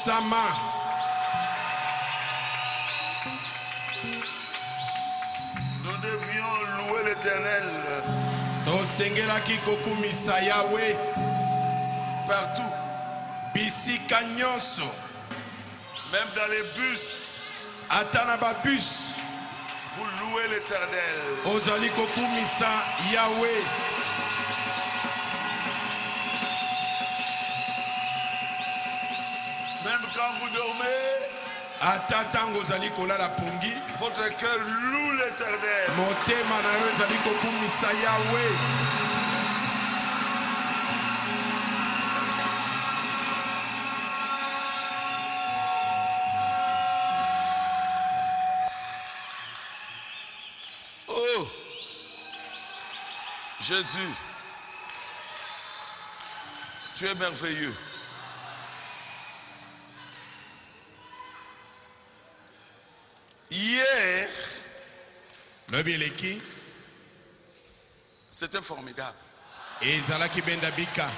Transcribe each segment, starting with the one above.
Sama. Nous devions louer l'Éternel Tosengelaki kokumisa Yahweh partout, bisika nyonso, même dans les bus. ata na ba bus. Vous louez l'Éternel. Ozali kokumisa Yahweh. Même quand vous dormez, Ata tango ozali kolala pongi, votre cœur loue l'Éternel. motema na yo ezali kokumisa Yahweh. Oh, Jésus, tu es merveilleux. Hier, Lobi eleki, c'était formidable. ezalaki benda bika.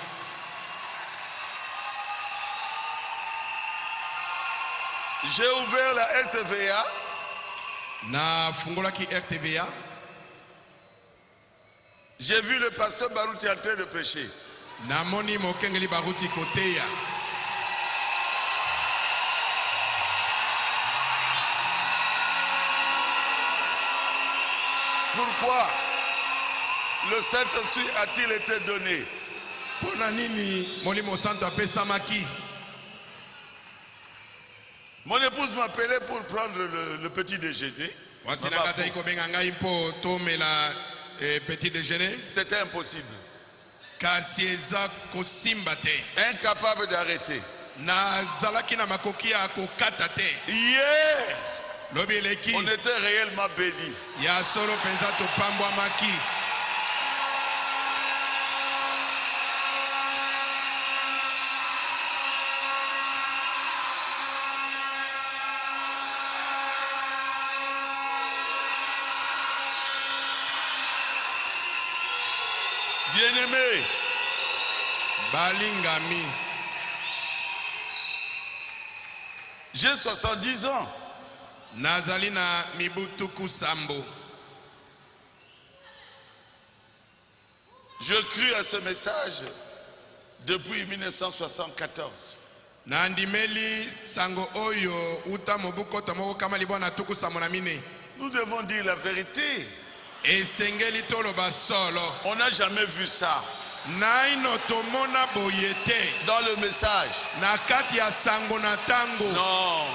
J'ai ouvert la LTVA. Na fungolaki RTVA. J'ai vu le pasteur Barouti en train de prêcher. Na moni mokengeli baruti koteya. Pourquoi le Saint-Esprit a-t-il été donné? Pona nini molimo santo apesamaki? Mon épouse m'appelait pour prendre le petit déjeuner. Wasinakata iko benga ngai mpo tomela petit déjeuner. C'était impossible. Kasi eza kosimba te. Incapable d'arrêter. Nazalaki na makoki ya kokata te. Hier, Lobi eleki, on était réellement bénis. ya solo penza topambwamaki. Bien-aimés, Balingami, j'ai 70 ans. nazali na mibutuku sambo. Je crus à ce message depuis 1974. Nandimeli sango oyo uta mobukota moko kama libona tuku samona mine. Nous devons dire la vérité. Esengeli toloba solo. On n'a jamais vu ça. Naino tomona boyete. Dans le message. Na kati ya sango na tango. Non.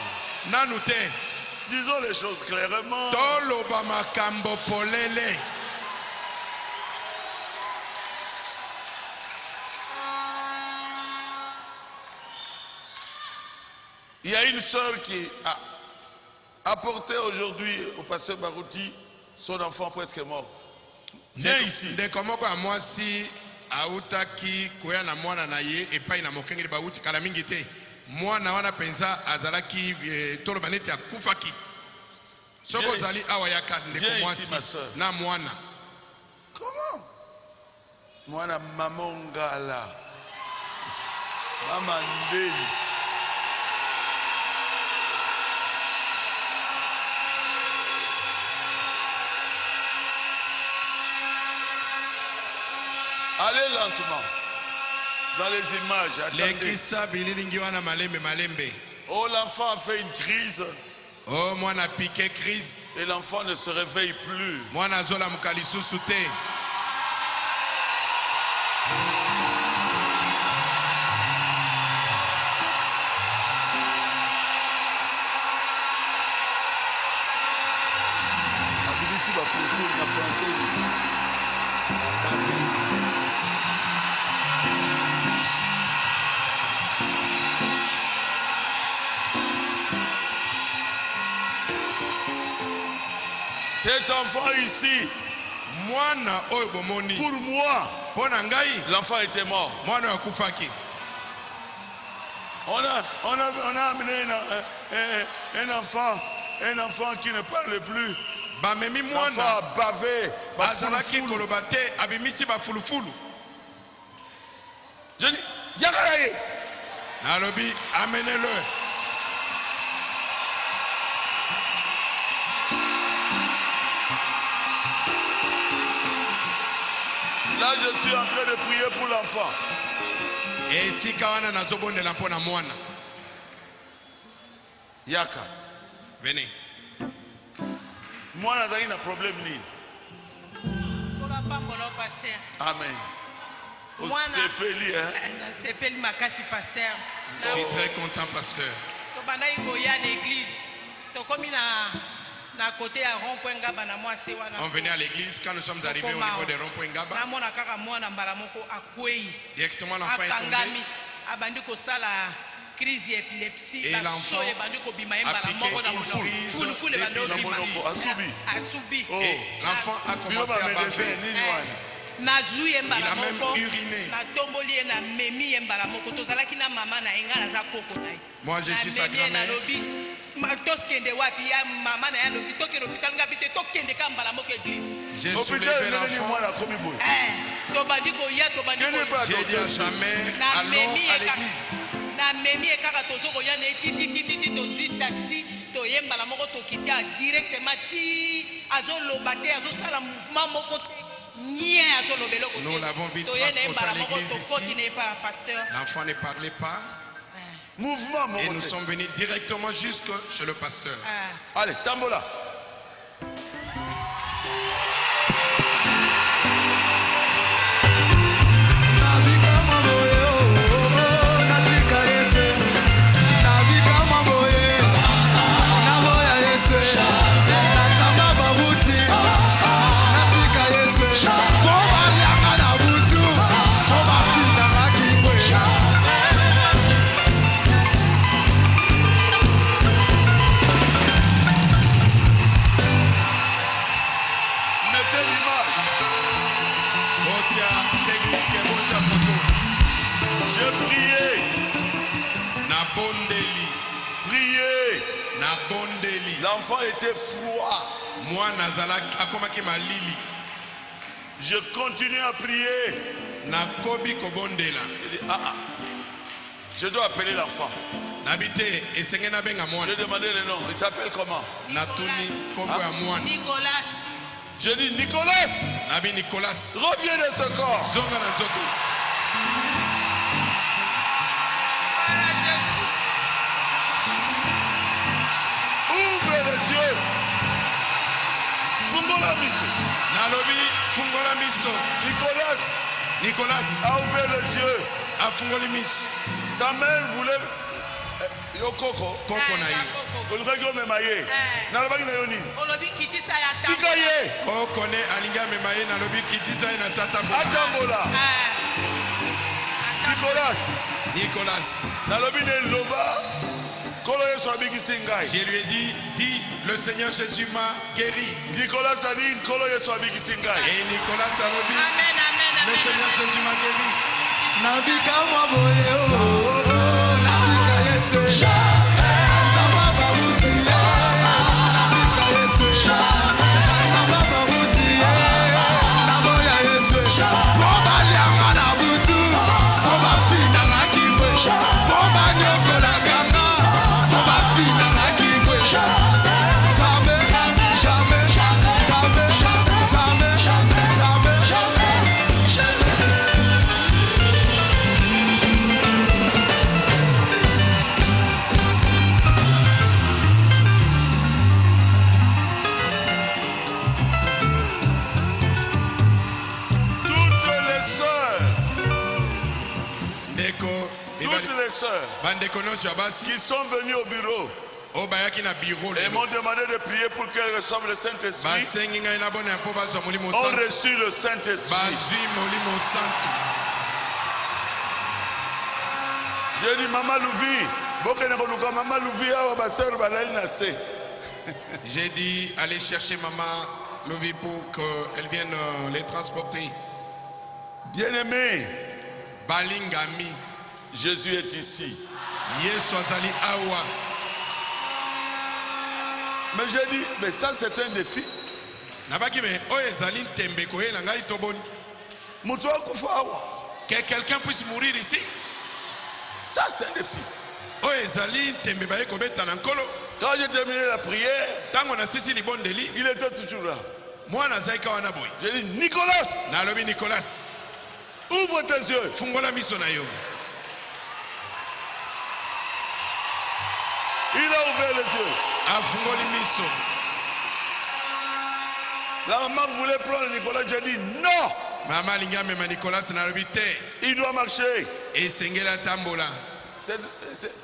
Nanu te. Disons les choses clairement. Toloba makambo polele. Il y a une sœur qui a apporté aujourd'hui au pasteur Barouti son enfant presque mort. Viens ici. Ndeko moko ya mwasi autaki koya na mwana na ye epai na mokengeli bauti kala mingi te. Mwana wana penza azalaki toloba neti akufaki. Soko zali awa yaka ndeko mwasi na mwana. Comment? Mwana mamongala. Mama ndeli. Allez lentement dans les images. Attendez. Oh, l'enfant a fait une crise. Oh, moi n'a piqué crise. Et l'enfant ne se réveille plus. Moi n'a zola mukalisu sute. Ici, il va en français. Cet enfant ici, pour moi, l'enfant était mort. On a amené un enfant qui ne parle plus. L'enfant a bavé. Je dis, Yakaraye. Nalobi, amenez-le. Là, je suis en train de prier pour l'enfant. esika wana nazobondela mpo na mwana. Yaka. Venez. Moi, j'ai un problème. Pasteur. Amen. Au Moi, sepeli, hein? sepeli makasi pasteur. Je suis très content, pasteur. Tobanda ikoya à l'église. Tokomi na côté à rond-point Ngaba na moi c'est wana. On venait à l'église quand nous sommes arrivés au niveau des ronds-points Ngaba. Na mona kaka mwana mbala moko akwei. Directement l'enfant est tombé. Akangami abandi ko sala crise d'épilepsie. Et l'enfant appliqué une crise d'épilepsie. Asubi. Et l'enfant a commencé à baver. Nazui Il a même uriné. Moi je suis sa grand-mère. J'ai soulevé l'enfant. J'ai dit à sa mère, allons à l'église. Nous l'avons vu transporter à l'église ici. L'enfant ne parlait pas. Mouvement, Et nous sommes venus directement jusque chez le pasteur. Allez, tambola. L'enfant était froid. Moi, malili. Je continue à prier. Je dois appeler l'enfant. Je demandais le nom. Il s'appelle comment? Nicolas. Je dis Nicolas. Reviens de ce corps. Ouvre les yeux. Fungola miso. Nalobi fungola miso. Nicolas a ouvert les yeux. A fungoli miso. Sa mère voulait Yokoko. Koko na ye. Olugagi omemaye. Nalobaki na yo nini? Olobi kitisa ya tika ye. Okone alinga memaye nalobi kitisa ye na sata bo. Atambola. Nicolas. Nalobi ne loba. Je lui ai dit, dis, le Seigneur Jésus m'a guéri. Nicolas a dit, et Nicolas a dit, le Seigneur Jésus m'a guéri. qui sont venus au bureau et m'ont demandé de prier pour qu'elles reçoivent le Saint-Esprit, ont reçu le Saint-Esprit. J'ai dit, Maman Louvi, j'ai dit, allez chercher Maman Louvi pour qu'elle vienne les transporter. Bien-aimé, Balingami, Jésus est ici. Awa. Mais j'ai dit, mais ça c'est un défi. Que quelqu'un puisse mourir ici. Ça c'est un défi. Quand j'ai terminé la prière, il était toujours là. J'ai dit, Nicolas. Ouvre tes yeux. fungola miso na yo. Il a ouvert les yeux. Afungoli miso. La maman voulait prendre Nicolas. J'ai dit non. Mama alingi amema Nicolas na lobi te. Il doit marcher. Esengeli atambola.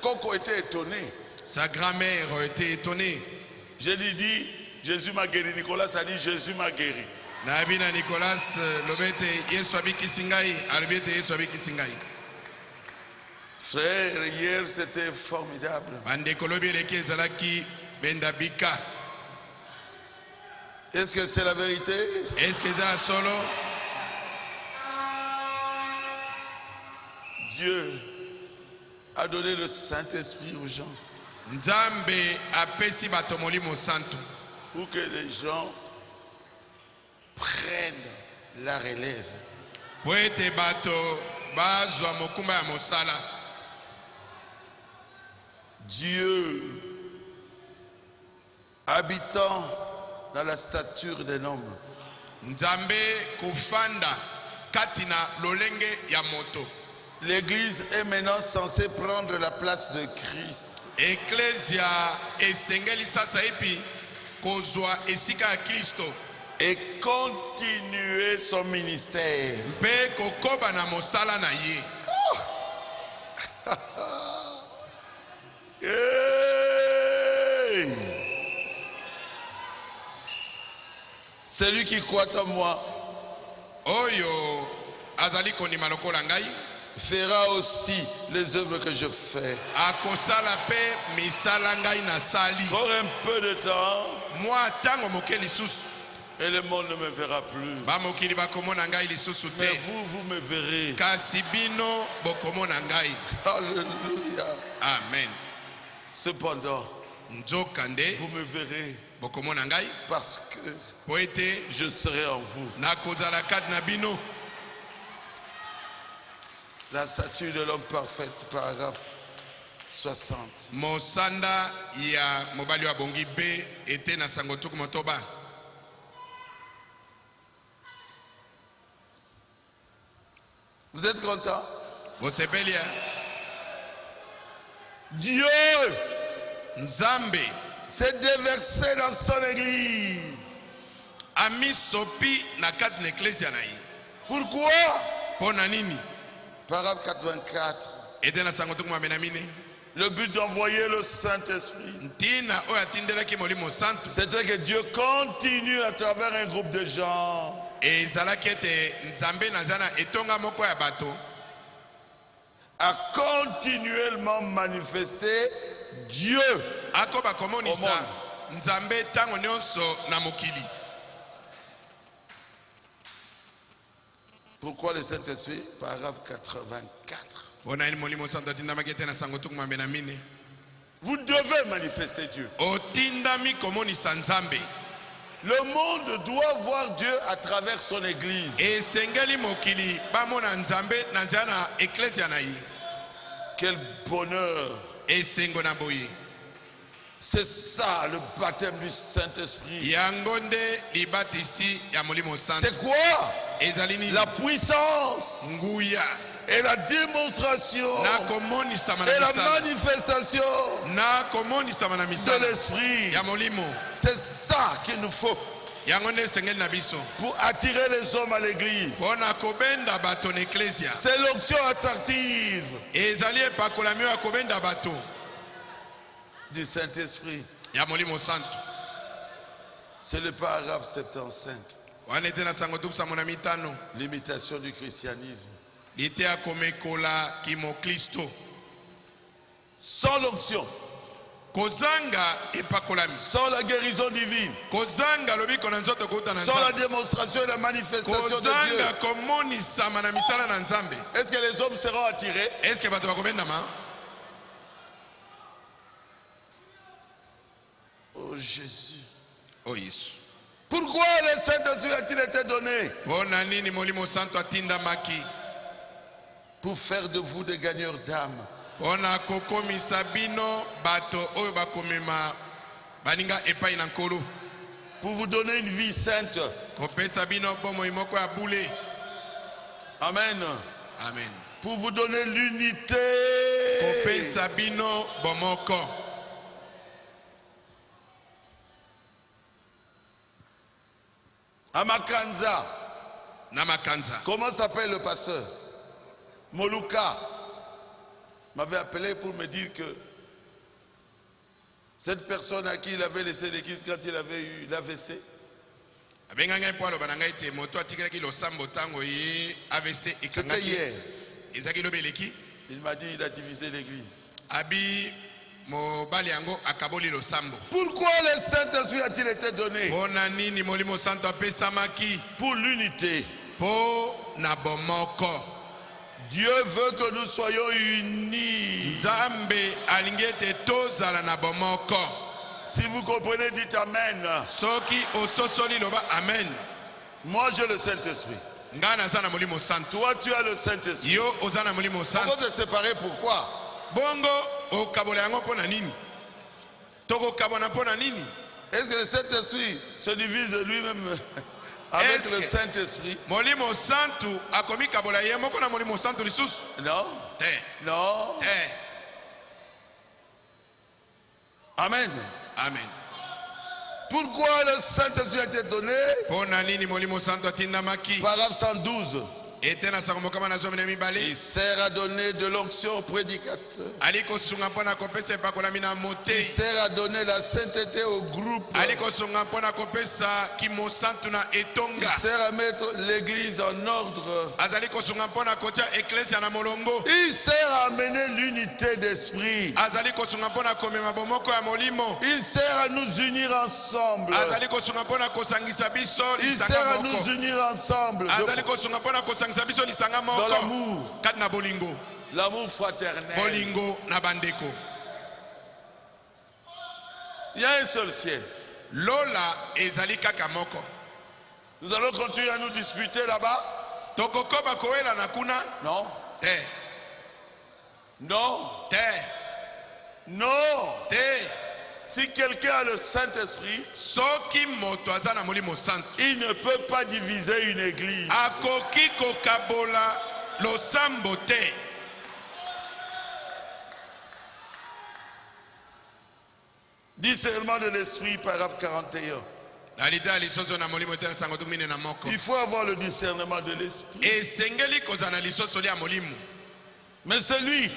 Coco était étonné. Sa grand-mère était étonnée. J'ai dit, Jésus m'a guéri. Nicolas a dit, Jésus m'a guéri. Nabi na Nicolas lobete Yesu abikisi ngai, alobete Yesu abikisi ngai. Frère, hier c'était formidable. Bandeko lobi eleki ezalaki benda bika. Est-ce que c'est la vérité? Est-ce que eza solo? Dieu a donné le Saint-Esprit aux gens Nzambe apesi bato molimo santu pour que les gens prennent la relève. po ete bato bazwa mokumba ya mosala. Dieu, habitant dans la stature d'un homme, Nzambe kufanda kati na lolenge ya moto. l'Église est maintenant censée prendre la place de Christ. Eklesia esengeli sasa epi kozwa esika ya Kristo Et continuer son ministère. mpe kokoba na mosala na ye. Hey! Celui qui croit en moi Oyo azali kondima lokola ngai fera aussi les œuvres que je fais. akosala mpe misala ngai nasali. Encore un peu de temps mwa ntango moke lisusu et le monde ne me verra plus. bamokili bakomona ngai lisusu Mais te, vous me verrez. kasi bino bokomona ngai. Alléluia. Amen. Cependant, Nzokande vous me verrez bokomona ngai parce que po ete je serai en vous. nakozala kati na bino. La statue de l'homme parfait, paragraphe 60. Mosanda ya mobali wa bongi be ete na sango tuku motoba. Vous êtes content? Bosepeli ya Dieu Nzambe s'est déversé dans son église. amisopi na kati na eklesia na ye. Pourquoi? Mpo na nini? Paragraphe 84. Ete na sango tuku mabena mine. Le but d'envoyer le Saint-Esprit, Ntina oyo atindelaki molimo santu c'était que Dieu continue à travers un groupe de gens ezalaki ete Nzambe naza na etonga moko ya bato à continuellement manifester Dieu. akoba komonisa Au Nzambe ntango nyonso na mokili. Pourquoi le Saint-Esprit? Paragraphe 84. Bona ini molimo santu atindamaki ete na sango tuku mabena mine. Vous devez manifester Dieu. Otindami komonisa Nzambe. Le monde doit voir Dieu à travers son église. Esengeli mokili bamona Nzambe na nzela na eklesia na ye. Quel bonheur! Esengo na boye. C'est ça le baptême du Saint-Esprit. Yango nde libatisi ya molimo santu. C'est quoi? Ezali nini? La puissance Nguya et la démonstration na komonisama na et la misala. manifestation Na komonisama na de misala l'Esprit. ya molimo. C'est ça qu'il nous faut Yango nde esengeli na biso pour attirer les hommes à l'église. mpona kobenda bato na eklesia. C'est l'onction attractive Ezali epakolami oyo ya kobenda bato du Saint-Esprit. ya molimo santu. C'est le paragraphe 75. Wana ete na sango tuku samona mitano. L'imitation du christianisme. Lite ya komekola kimoklisto. Sans l'onction, Kozanga epakolami. sans la guérison divine, Kozanga lobiko na nzoto kouta na sans la Nzambe. démonstration et la manifestation de Dieu. Kozanga komonisama na misala na Nzambe. Est-ce que les hommes seront attirés? Est-ce que bato bakobendama? Oh Jésus. Oh Yesu. Pourquoi le Saint-Esprit a-t-il été donné? Mpona nini molimo santu atindamaki? Pour faire de vous des gagneurs d'âme. Mpona kokomisa bino bato oyo bakomema baninga epai na nkolo. Pour vous donner une vie sainte. Kopesa bino bomoi moko ya bule. Amen. Amen. Pour vous donner l'unité. Kopesa bino bomoko. À Makanza. Namakanza. Comment s'appelle le pasteur? Moluka m'avait appelé pour me dire que cette personne à qui il avait laissé l'église quand il avait eu l'AVC, Abenganga po aloba nanga ite moto atikaki losambo tango ye AVC c'était ekangaki. hier. Ezaki lobeleki. Il m'a dit qu'il a divisé l'église. Abi mobali yango akaboli losambo. Pourquoi le Saint-Esprit a-t-il été donné? Pona nini molimo santo apesamaki? Pour l'unité. Po na bomoko. Dieu veut que nous soyons unis. Nzambe alingi ete tozala na bomoko. Si vous comprenez, dites Amen. Soki ososoli loba amen. Moi j'ai le Saint-Esprit. Nga naza na molimo santo. Toi tu as le Saint-Esprit. Yo oza na molimo On santo. va te séparer, pourquoi? Bongo okabola yango pona nini? Toko kabona pona nini? Est-ce que le Saint-Esprit se divise lui-même avec Est-ce le que- Saint-Esprit? Molimo santo akomi kabola ye moko na molimo santo lisusu. Non. Non. Amen. Amen. Pourquoi le Saint-Esprit a été donné? Pona nini molimo santo atindamaki? Paragraphe 112. Ete na sango mokama na zomi na mibale. Il sert à donner de l'onction au prédicateur. Aliko sunga mpona kopesa epakolami na Il mote. sert à donner la sainteté au groupe. Aliko sunga mpona kopesa kimo santo na Il etonga. sert à mettre l'église en ordre. Azali kosunga mpona kotia eklesia na molongo. Il sert à amener l'unité d'esprit. Azali kosunga mpona komema bomoko ya molimo. Il sert à nous unir ensemble. Azali kosunga mpona kosangisa biso Il sert lisanga à nous moko. unir ensemble. Azali kosunga mpona kosangisa biso lisanga Dans moko. l'amour. Kati na bolingo. L'amour fraternel. Bolingo na bandeko. Il y a un seul ciel. Lola ezali kaka moko. Nous allons continuer à nous disputer là-bas? Tokokoba koela na kuna. Non. Te. Non. Te. Non. Te. Si quelqu'un a le Saint-Esprit, Soki moto aza na molimo santo. il ne peut pas diviser une église. Akoki kokabola losambo te. Discernement de l'esprit, paragraphe 41. Alida lisoso na molimo te na sango tumine na moko. Il faut avoir le discernement de l'esprit. Esengeli kozana lisoso lia molimo. Mais celui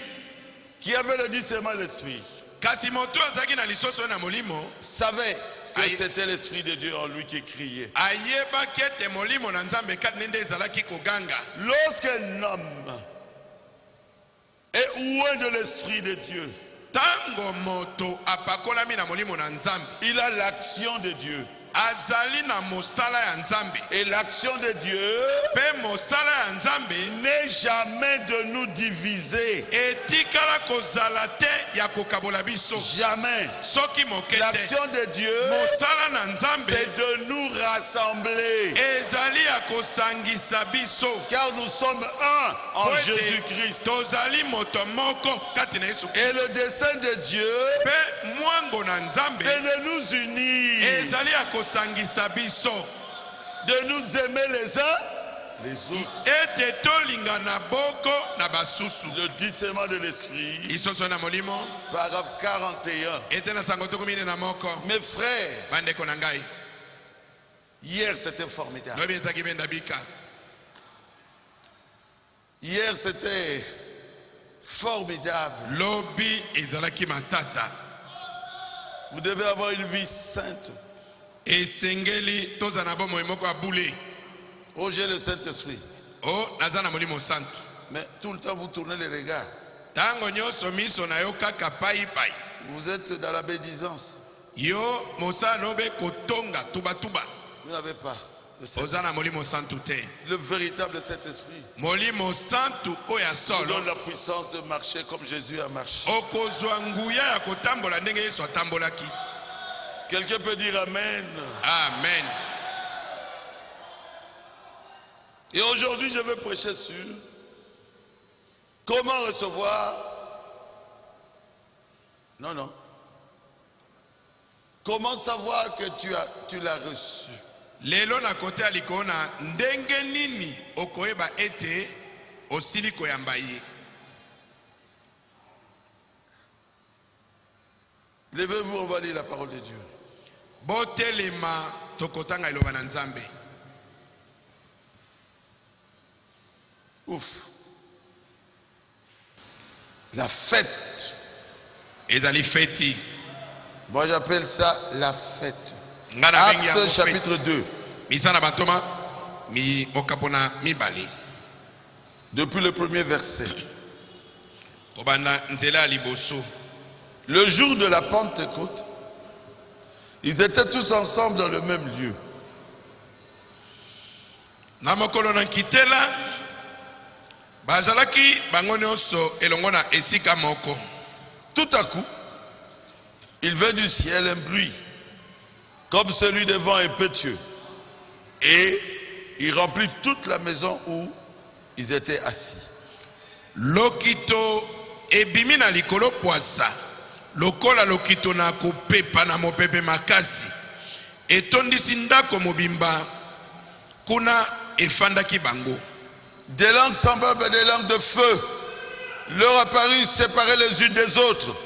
qui avait le discernement de l'esprit Kasi moto azaki na lisoso na molimo. savait que Aïe. c'était l'esprit de Dieu en lui qui criait. Ayebaki ete molimo na nzambe kati nende ezalaki koganga. Lorsqu'un homme est oué de l'esprit de Dieu, Tango moto apakolami na molimo na nzambe. il a l'action de Dieu. Azali na mosala ya nzambe. Et l'action de Dieu Pe mosala ya nzambe n'est jamais de nous diviser. etikala kozala te ya kokabola biso. Jamais. Soki moke te. L'action de Dieu, Mosala na nzambe c'est de nous rassembler. ezali ya kosangisa biso. Car nous sommes un en Po ete Jésus-Christ. tozali moto moko kati na Yesu Et Kristo. le dessein de Dieu, Pe mwango na nzambe c'est de nous unir, ezali ya kosangisa biso. de nous aimer les uns les autres. Ete tolingana boko na basusu. Le discernement de l'esprit, Lisoso na molimo paragraphe 41. ete na sango tokomine na moko. Mes frères, Bandeko na ngai hier c'était formidable. lobi etaki benda bika. Hier c'était formidable. Lobi ezalaki matata. Vous devez avoir une vie sainte. Esengeli toza na bomoi moko abule. Oh, j'ai le Saint-Esprit. O naza na molimo santo. Mais tout le temps vous tournez les regards. Tango nyonso miso na yo kaka pai pai. Vous êtes dans la bédisance. Yo mosala nobe kotonga tuba tuba. Vous n'avez pas le Saint-Esprit. Oza na molimo santo te. Le véritable Saint-Esprit Molimo santo oya vous solo. donne la puissance de marcher comme Jésus a marché. Okozwa nguya ya kotambola ndenge Yesu atambolaki. Quelqu'un peut dire Amen. Amen. Et aujourd'hui, je vais prêcher sur comment recevoir. Non. Comment savoir que tu l'as reçu? lelo na kote ya likolo na ndenge nini okoyeba ete osili koyamba ye. Levez-vous, on va lire la parole de Dieu. Botelema tokotanga iloba na Nzambe. Ouf. La fête. Ezali feti. Moi j'appelle ça la fête. Ngana bengi Acte yango chapitre feti. 2. Misana batoma mi okapona mibale. Depuis le premier verset. Kobanda nzela ya liboso. Le jour de la Pentecôte, ils étaient tous ensemble dans le même lieu. Na mokolo na kitela bazalaki bango nyonso elongo na esika moko. Tout à coup, il vint du ciel un bruit, comme celui des vents impétueux, et il remplit toute la maison où ils étaient assis. Lokito ebimi na likolo poasa. Lokola lokito na kopepa na mopepe makasi. Etondisi ndako mobimba kuna efandaki bango. Des langues semblables à des langues de feu leur apparurent séparées les unes des autres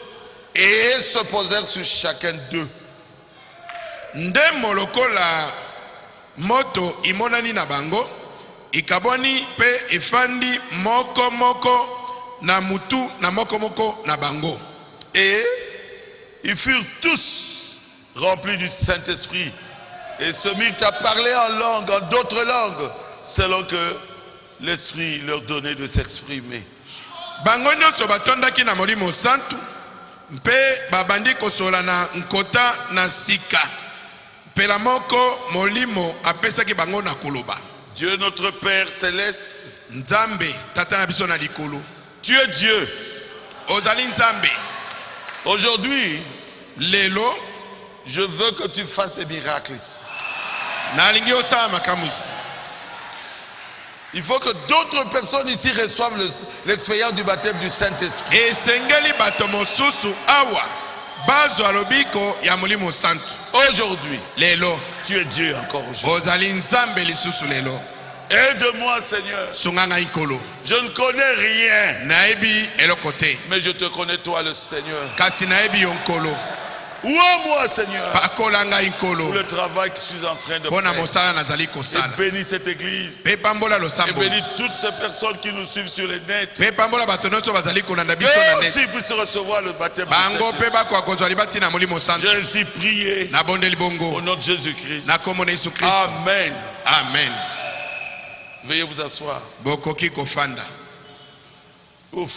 et se posèrent sur chacun d'eux. Ndemo lokola moto imonani na bango, ikaboni pe efandi moko moko na mutu na moko moko na bango. Et ils furent tous remplis du Saint-Esprit et se mirent à parler en langue, en d'autres langues, selon que l'Esprit leur donnait de s'exprimer. Bango nyonso batondaki na molimo santu, mpe babandi kosola na nkota na sika. Pela moko molimo apesaki bango na koloba. Dieu notre Père céleste, Nzambe tata na biso na likolo. tu es Dieu. Ozali Nzambe. Aujourd'hui, Lelo je veux que tu fasses des miracles ici. nalingi osala makamusi. Il faut que d'autres personnes ici reçoivent l'expérience du baptême du Saint-Esprit. Esengeli bato mosusu awa bazwa lobiko ya molimo santu. Aujourd'hui, Lelo tu es Dieu encore aujourd'hui. ozali Nzambe lisusu lelo. Aide-moi, Seigneur. Sunganga ikolo. Je ne connais rien, Naebi eloko te. mais je te connais, toi, le Seigneur. Kasi naebi yonkolo. Ouvre-moi, Seigneur, Pakolanga pour ikolo. le travail que je suis en train de Pona faire. mosala nazali kosala. Et bénis cette église. Pe pambola Et losambo. bénis toutes ces personnes qui nous suivent sur les nets. Pe pambola bato nyonso bazali kolanda biso Et na aussi net. puissent recevoir le baptême du Bango Saint-Esprit. pe bakwa kozwa libati na molimo santu. J'ai ainsi prié Na bondeli au bongo. nom de Jésus-Christ. Na kombo na Yesu Kristo. Amen. Amen. Veuillez vous asseoir. Bokoki kofanda. Ouf.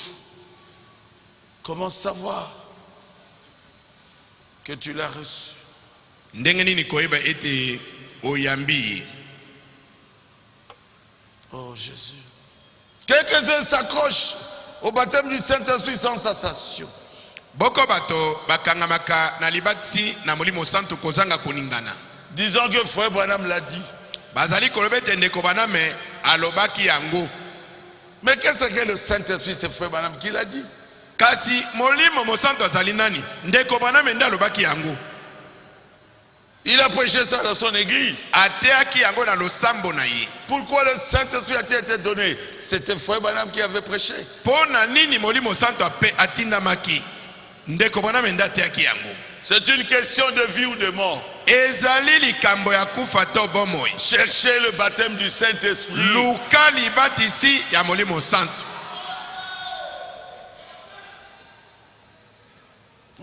Comment savoir que tu l'as reçu? Ndenge nini koyeba ete oyambi? Oh Jésus. Quelques-uns s'accrochent au baptême du Saint-Esprit sans sensation. Boko bato bakangamaka na libati na molimo santu kozanga koningana. Disons que Frère Branham l'a dit. Bazali kolobete ndeko baname alobaki yango. Mais qu'est-ce que le Saint-Esprit? C'est Frère Branham qui l'a dit. Kasi molimo mosantu azali nani? Ndeko baname nde alobaki yango. Il a prêché ça dans son église. Ateaki yango na losambo na ye. Pourquoi le Saint-Esprit a-t-il été donné? C'était Frère Branham qui avait prêché. Pona nini molimo santu atindamaki? Ndeko baname nde ateaki yango. C'est une question de vie ou de mort. Ezali likambo ya kufa to bomoi. Cherchez le baptême du Saint-Esprit. Luka libatisi ya molimo santu.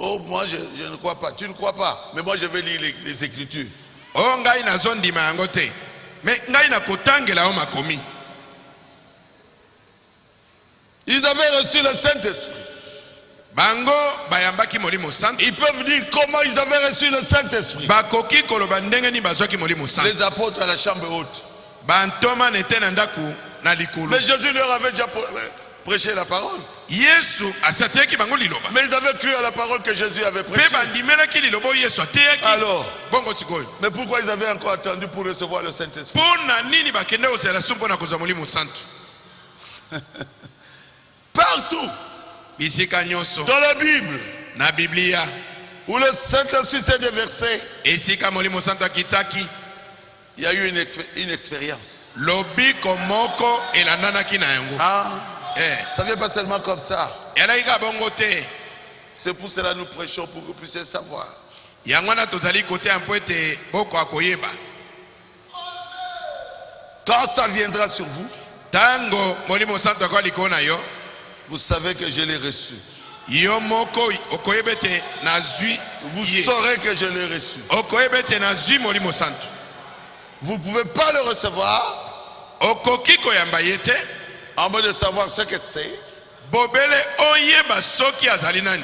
Oh, moi je ne crois pas. Tu ne crois pas. Mais moi je vais lire les Écritures. Oh ngai nazondima yango te. Mais ngai na kotangela o makomi. Ils avaient reçu le Saint-Esprit. Bango bayambaki molimo santu. Ils peuvent dire comment ils avaient reçu le Saint-Esprit. Bakoki koloba ndenge ni bazwaki molimo santu. Les apôtres à la chambre haute. Bantoma nete na ndaku na likolo. Mais Jésus leur avait déjà prêché la parole. Yesu asateki bango liloba. Mais ils avaient cru à la parole que Jésus avait Pe prêchée. bandimelaki liloba Yesu ateyaki. Alors, bongo sikoyo. mais pourquoi ils avaient encore attendu pour recevoir le Saint-Esprit? Pona nini bakende ozela sumpo na kozwa molimo santu. Partout Bisika nyonso dans la Bible na Biblia où le Saint-Esprit s'est déversé, esika molimo santu akitaki Il y a eu une expérience. lobiko moko elandanaki na yango. Ah, Eh, ça vient pas seulement comme ça. elaka bongo te. C'est pour cela que nous prêchons, pour que vous puissiez savoir. Yango wana tozali kote ampo ete boko akoyeba. Quand ça viendra sur vous, Tango molimo santo akwa likolo na yo, vous savez que je l'ai reçu. yo moko okoyebete na zwi. Vous saurez que je l'ai reçu. Okoyebete na zwi molimo santo. Vous ne pouvez pas le recevoir Okoki koyamba yete. en mode de savoir ce que c'est Bobele oyeba soki azali nani.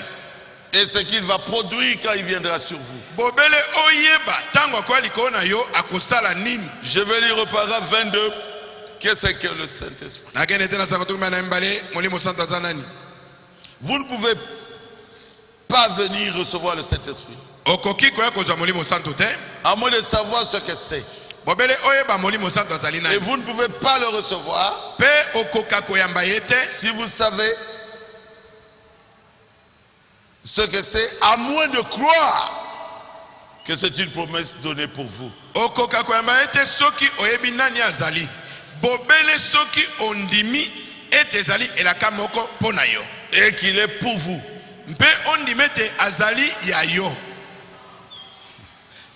et ce qu'il va produire quand il viendra sur vous. Bobele oyeba tango akwa likolo na yo akosala nini. Je vais lire au paragraphe 22. Qu'est-ce que le Saint-Esprit? Nakende tena sakotuma na mbale molimo santo aza nani. Vous ne pouvez pas venir recevoir le Saint-Esprit Okoki koya kozwa molimo santo te. à moins de savoir ce que c'est. Bobele oyeba molimo santo azali Et nani. vous ne pouvez pas le recevoir Pe okoka koyamba yete. si vous savez ce que c'est, à moins de croire que c'est une promesse donnée pour vous. Okoka koyamba yete soki oyebi nani azali. Bobele soki ondimi ete ezali elaka moko pona yo. Et qu'il est pour vous. Mpe ondimi ete azali ya yo.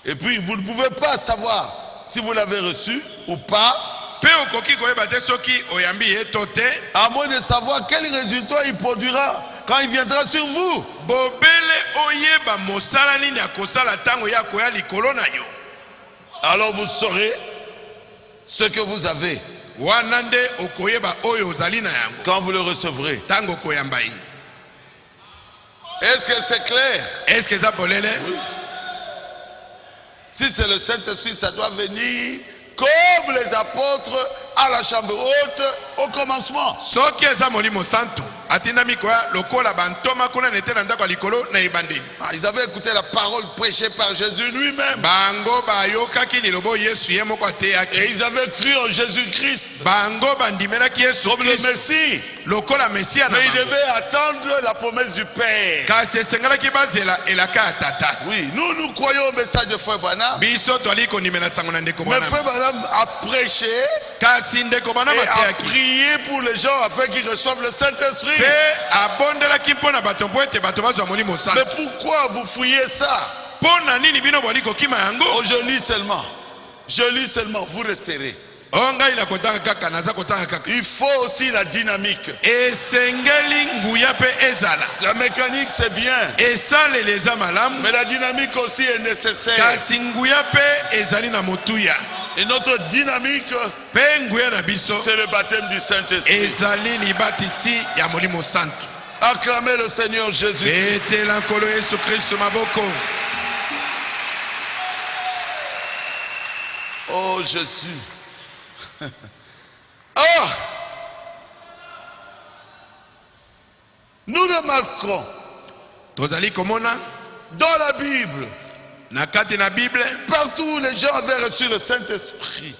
Et puis vous ne pouvez pas savoir si vous l'avez reçu ou pas, Pe okoki koyeba te soki oyambi ye to te. à moins de savoir quel résultat il produira quand il viendra sur vous. Bobele oyeba mosala nini akosala tango ya koya likolo na yo. Alors vous saurez ce que vous avez Wana nde okoyeba oyo ozali na yango quand vous le recevrez. tango koyamba ye. Est-ce que c'est clair? Est-ce que eza polele? Si c'est le Saint-Esprit, ça doit venir comme les apôtres à la chambre haute au commencement. Soki eza molimo santo atindami koya lokola bantoma kuna nete na ndako ya likolo na ebandeli. Ah, ils avaient écouté la parole prêchée par Jésus lui-même. Bango bayokaki lilobo Yesu ye moko ateyaki. Et ils avaient cru en Jésus-Christ Bango bandimelaki Yesu comme le Kristo Messie. lokola Mesia na Mais ils bango. devaient attendre la promesse du Père. Kasi esengelaki bazela elaka ya tata. Oui, nous croyons au message de Frère Branham. Biso toali kondimela sango na ndeko Mais bana. Frère Branham a prêché Kasi ndeko bana et a mateyaki. prié pour les gens afin qu'ils reçoivent le Saint-Esprit. Pe abondelaki mpona bato mpo ete bato bazwa molimo Mais santo. pourquoi vous fouillez ça? Mpona nini bino boli kokima yango? Oh, je lis seulement. Je lis seulement, vous resterez. O ngai na kotanga kaka naza kotanga kaka. Il faut aussi la dynamique. Esengeli nguya pe ezala. La mécanique, c'est bien. Esalele eza malamu. Mais la dynamique aussi est nécessaire. Kasi nguya pe ezali na motuya. Et notre dynamique, Pe nguya na biso c'est le baptême du Saint-Esprit. ezali libatisi ya molimo santo. Acclamez le Seigneur Jésus. Betela nkolo Yesu Kristo maboko. Oh Jésus. Oh! Nous remarquons Tozali komona dans la Bible, na kati na Bible partout où les gens avaient reçu le Saint-Esprit,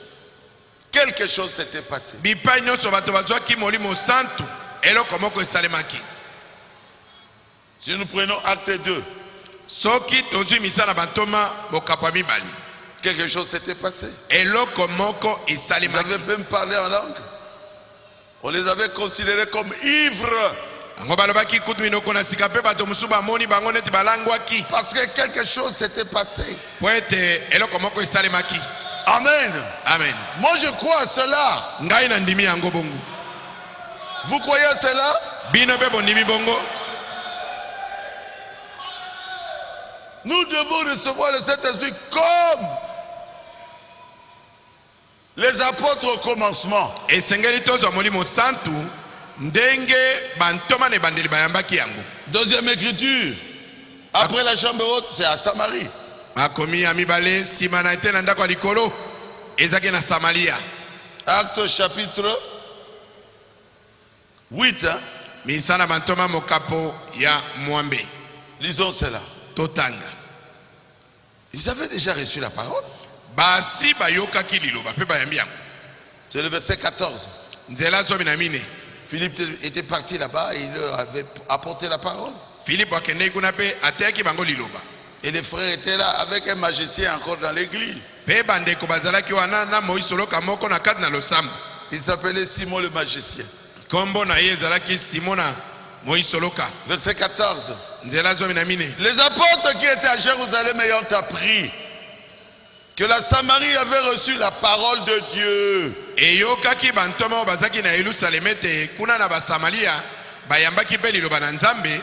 quelque chose s'était passé. bipai nyonso bato bazwaki molimo santo eloko moko esalemaki. Si nous prenons Acte 2, Soki tozwi misala bantoma bokapwa mibali. quelque chose s'était passé. Eloko moko Ils esalemaki. avaient même parlé en langue. On les avait considérés comme ivres Yango balobaki kutu minoko na sika pe bato mosusu bamoni bango neti balangwaki. parce que quelque chose s'était passé. Po ete eloko moko esalemaki. Amen. Amen. Moi je crois à cela. Ngai na ndimi yango bongo. Vous croyez à cela? Bino pe bondimi bongo. Nous devons recevoir le Saint-Esprit comme les apôtres au commencement. Esengeli tozwa molimo santu ndenge bantoma ne bandeli bayambaki yango. Deuxième écriture. Après la chambre haute, c'est à Samarie. Makomi ya mibale nsima na ete na ndako ya likolo ezaki na Samaria. Acte chapitre 8. Hein? Misana bantoma mokapo ya mwambe. Lisons cela. Totanga. Ils avaient déjà reçu la parole. Basi bayokaki liloba pe bayambi yango. C'est le verset 14. Nzela zomi na mine. Philippe était parti là-bas et il leur avait apporté la parole. Philippe akendeki kuna pe ateyaki bango liloba. Et les frères étaient là avec un magicien encore dans l'église. Pe bandeko bazalaki wana na Moïse soloka moko na kati na losambo. Il s'appelait Simon le magicien. Kombo na ye ezalaki Simona Moïse soloka. Verset 14. Nzela zomi na mine. Les apôtres qui étaient à Jérusalem ayant appris que la Samarie avait reçu la parole de Dieu, Eyokaki bantoma bazaki na Yerusalem ete kuna na basamalia bayambaki pe liloba na Nzambe.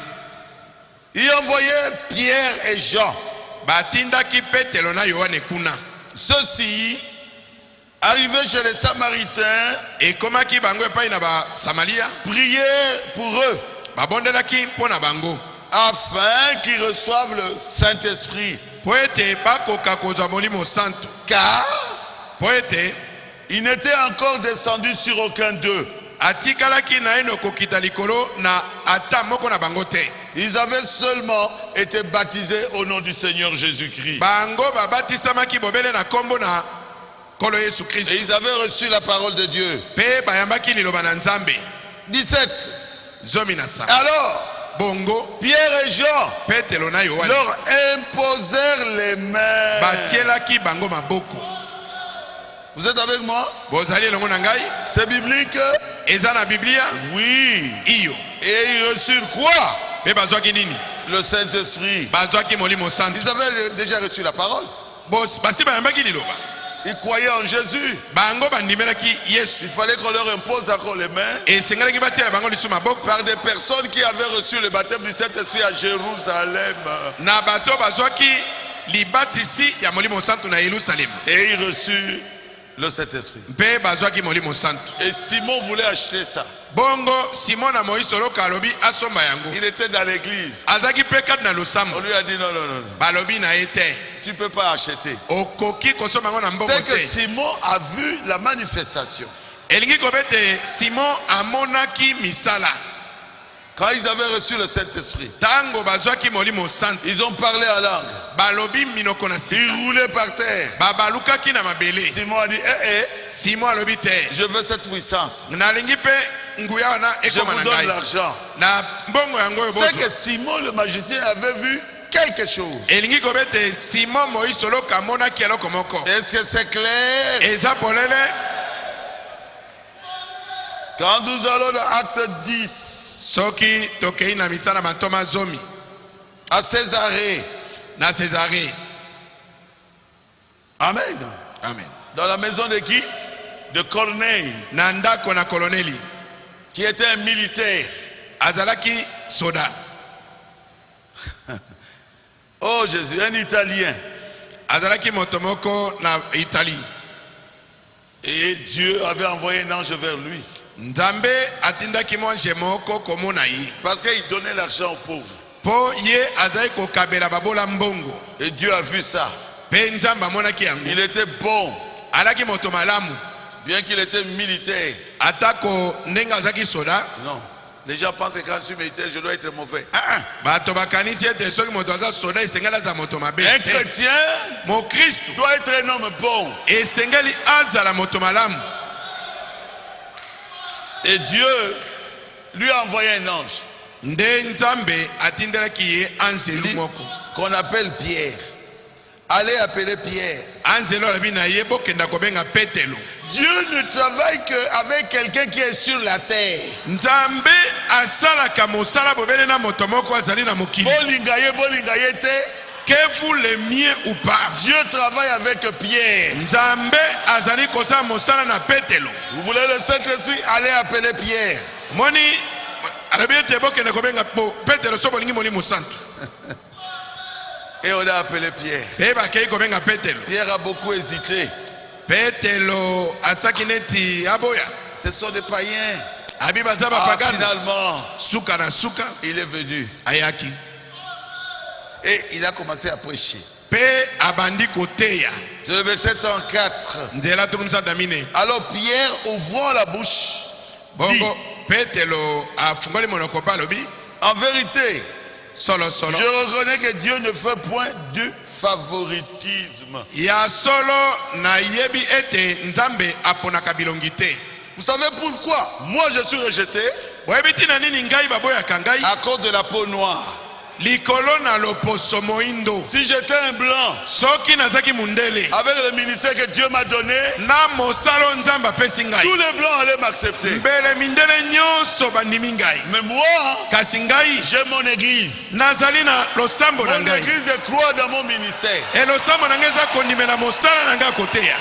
ils envoyaient Pierre et Jean. Batindaki Petelo na Yohane kuna. Ceux-ci, arrivés chez les Samaritains, Ekomaki bango epai na basamalia. priaient pour eux Babondelaki mpona bango. afin qu'ils reçoivent le Saint-Esprit. Po ete bakoka kozwa molimo santo. Car Po ete il n'était encore descendu sur aucun d'eux. atikalaki na eno kokita likolo na ata moko na bango te. Ils avaient seulement été baptisés au nom du Seigneur Jésus-Christ. Bango babatisamaki bobele na kombo na kolo Yesu Et Kristo. ils avaient reçu la parole de Dieu. Pe bayambaki liloba na Nzambe. 17. Zomi na sa. Alors, Bongo Pierre et Jean Petelo na Yohane leur imposèrent les mains. batielaki bango maboko. Vous êtes avec moi? Bozali elongo na ngai C'est biblique? eza na Biblia Oui. iyo. Et ils reçurent quoi? Pe bazwaki nini? Le Saint-Esprit. Bazwaki molimo santo. Ils avaient déjà reçu la parole. Basi bayambaki liloba. Ils croyaient en Jésus. Bango bandimelaki Yesu. Il fallait qu'on leur impose encore les mains Esengelaki batiela bango lisu maboko. par des personnes qui avaient reçu le baptême du Saint-Esprit à Jérusalem. Na bato bazwaki libatisi ya molimo santo na Yerusalem. Et ils reçurent le Saint-Esprit. Pe bazwaki molimo santo. Et Simon voulait acheter ça. Bongo Simon na Moïse soloka alobi asomba yango. Il était dans l'église. Azaki pe kat na On losambo. lui a dit non, non, non, non. Balobi na ete. Tu ne peux pas acheter. Okoki kosomba yango na mbongo C'est que te. Simon a vu la manifestation. Elingi kobete Simon amonaki misala. Quand ils avaient reçu le Saint-Esprit, Tango bazwaki molimo santo. ils ont parlé en langue. Balobi minoko na sika. Ils roulaient par terre. Babalukaki na mabele. Simon a dit, Simon alobi te. je veux cette puissance. Nalingi pe nguya wana Je ekoma vous na donne ngai. l'argent. Na mbongo yango C'est ebozo. que Simon le magicien avait vu quelque chose. Elingi kobete Simon Moïse soloka amonaki eloko moko. Est-ce que c'est clair? Eza polele. Quand nous allons dans Acte 10, Soki tokei na misala matoma zomi. à Césarée, Na Césarée. amen, Amen. dans la maison de qui? De Corneille, Na ndako na koloneli. qui était un militaire. Azalaki soda. Oh Jésus, un Italien. Azalaki motomoko na Italie. Et Dieu avait envoyé un ange vers lui. Nzambe atindaki mwanje moko komona ye. Parce qu'il donnait l'argent aux pauvres. Po ye azali kokabela babola mbongo. Et Dieu a vu ça. Pe Nzambe amonaki yango. Il était bon, Alaki moto malamu. bien qu'il était militaire. Atako ndenga azaki soda. Non. Les gens pensent que quand je suis militaire, je dois être mauvais. Bato bakanisi ete soki moto aza soda esengeli aza moto mabe. Un chrétien Mo Kristo doit être un homme bon. esengeli azala moto malamu. Et Dieu lui a envoyé un ange Nde Nzambe atindelaki ye anzelu moko. qu'on appelle Pierre. Allez appeler Pierre. Anzelu alobi na ye bokenda kobenga Petelo. Dieu ne travaille qu'avec quelqu'un qui est sur la terre. Nzambe asalaka mosala bobele na moto moko azali na mokili. Bolingaye te. Que vous l'aimiez ou pas. Dieu travaille avec Pierre. Nzambe azali kosala mosala na Petelo. Vous voulez le Saint-Esprit? Allez appeler Pierre. Moni alobi ete bokenda kobenga Petelo so bolingi molimo santo. Et on a appelé Pierre. Pe bakei kobenga Petelo. Pierre a beaucoup hésité. Petelo asaki neti aboya. Ce sont des païens. Abi baza bapagano. Finalement, Suka na suka il est venu. ayaki. Et il a commencé à prêcher. Pe abandi koteya. C'est le verset 34. Nzela tukumisa damine. Alors Pierre, ouvrant la bouche, dit, Bongo Petelo afungoli monoko pa lobi. en vérité, Solo je solo. reconnais que Dieu ne fait point du favoritisme. Ya solo na yebi ete Nzambe aponaka bilongi te. Vous savez pourquoi? Moi, je suis rejeté Boyebi tina nini ngai baboyaka ngai? à cause de la peau noire. likolo na loposo moindo. Si j'étais un blanc, Soki nazaki mundele. avec le ministère que Dieu m'a donné, Na mosalo nzamba pesi ngai. tous les blancs allaient m'accepter. Mbele mindele nyonso bandimi ngai. Mais moi, Kasi ngai j'ai mon église. nazali na losambo na Mon ngai. église croit dans mon ministère. E losambo na ngai eza kondimela mosala na ngai koteya.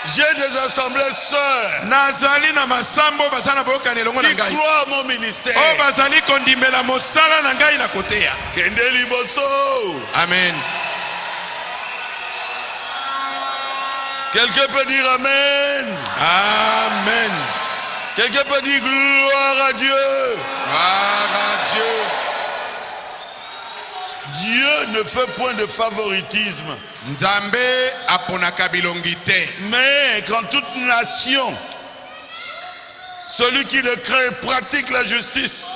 J'ai des assemblées sœurs Nazali na masambo bazana boka nelongo na qui ngai. croient à mon ministère. O bazali kondimela mosala na ngai na koteya. Kende liboso. Amen. Quelqu'un peut dire Amen. Amen. Quelqu'un peut dire gloire à Dieu. Gloire à Dieu. Dieu ne fait point de favoritisme. Nzambe aponaka bilongi te. Mais quand toute nation, celui qui le craint pratique la justice,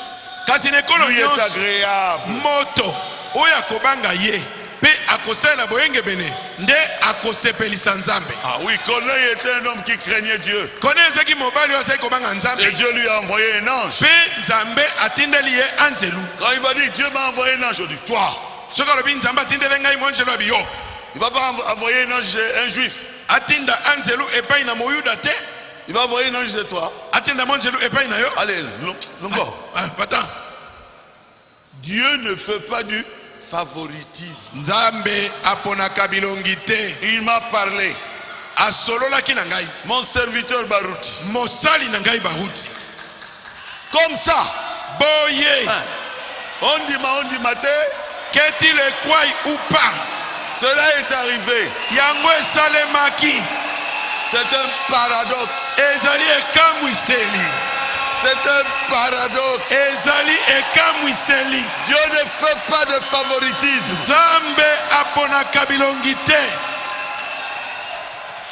Kasi nekolo lui est nyonso agréable. moto oyo akobanga ye pe akosalela boyenge bene nde akosepelisa Nzambe. Ah oui, Corneille était un homme qui craignait Dieu. Kone ezaki mobali oyo azali kobanga Nzambe Et Dieu lui a envoyé un ange. pe Nzambe atindeli ye anzelu. Quand il va dire Dieu m'a envoyé un ange, je dis toi. Soki alobi Nzambe atindeli ngai monzelu abi yo. Il ne va pas envoyer un ange chez un juif. Atinda anzelu epai na moyuda te. Il va envoyer un ange chez toi. Atinda monzelu epai na yo. Allez, longo. Patan. Dieu ne fait pas du favoritisme. Nzambe aponaka bilongi te. Il m'a parlé. Asololaki na ngai. Mon serviteur Baruti. Mosali na ngai baruti. Comme ça. Boye. On dit matin. Qu'est-il ekwai ou pas? Cela est arrivé. Yango esalemaki. C'est un paradoxe. Ezali ekamwiseli. C'est un paradoxe. Ezali ekamwiseli. Dieu ne fait pas de favoritisme. Nzambe aponaka bilongi te.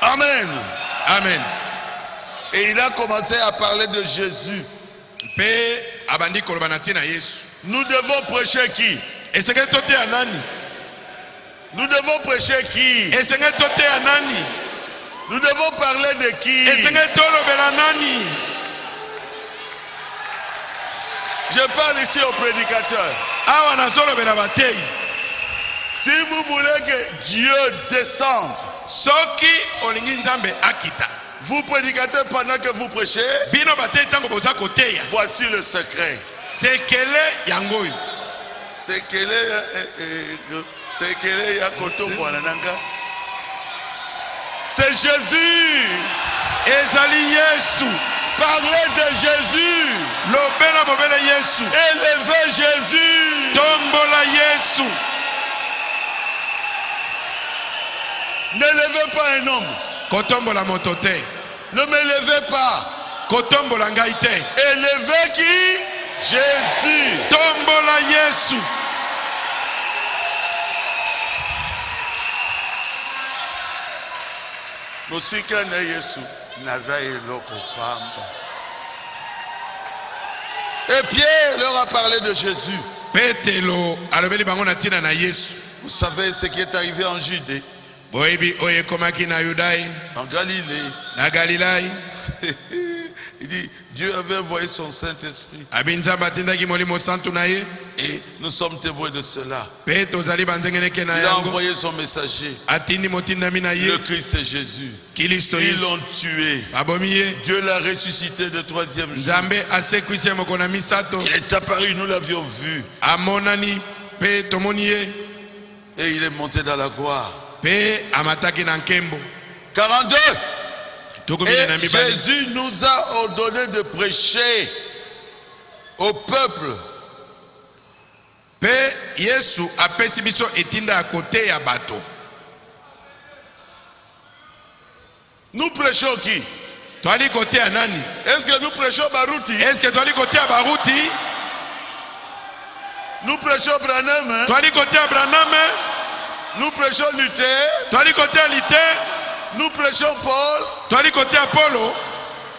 Amen. Amen. Et il a commencé à parler de Jésus. Pe abandi koloba na ntina Yesu. Nous devons prêcher qui? Esenge tote ya nani? Nous devons prêcher qui? Esenge tote ya nani? Nous devons parler de qui? Esenge tolobela nani? Je parle ici au prédicateur. Awa nazolobela batei. Si vous voulez que Dieu descende, Soki olingi Nzambe akita. vous prédicateurs, pendant que vous prêchez, Bino batei tango boza koteya. voici le secret. Sekele yango oyo. Sekele ya kotombo ananga. C'est Jésus. Ezali Yesu. Parlez de Jésus. Lobela mobele Yesu. Élevez Jésus. Tombola Yesu. N'élevez pas un homme. Kotombola moto te. Ne m'élevez pas. Kotombola ngai te. Élevez qui? Jésus. Tombola Yesu. Musika na Yesu naza eloko pamba. Et Pierre leur a parlé de Jésus. Petelo alobeli bango na ntina na Yesu. Vous savez ce qui est arrivé en Judée, Boyebi oyo ekomaki na Yudai, en Galilée. na Galilai. Il dit, Dieu avait envoyé son Saint-Esprit. Abi Nzambe atindaki molimo santu na ye. Et nous sommes témoins de cela. Pe tozali banzengeneke na Il a yango. envoyé son messager, Atindi motindami na ye. le Christ Jésus. Kristo Ils Yesu. l'ont tué. Abomi ye. Dieu l'a ressuscité le troisième jour. Nzambe asekwisi ye moko na misato. Il est apparu, nous l'avions vu. Amonani pe tomoni ye. Et il est monté dans la gloire. Pe amataki na nkembo. 42. Tokomile na Et mibali. Jésus nous a ordonné de prêcher au peuple. Pe Yesu apesi biso etinda ya kote ya bato. Nous prêchons qui? Twali kote ya nani? Est-ce que nous prêchons Baruti? Est-ce que twali kote ya Baruti? Nous prêchons Branham? Hein? Twali kote ya Branham? Nous prêchons Luther? Twali kote ya Luther? Nous prêchons Paul? Twali kote ya Paulo?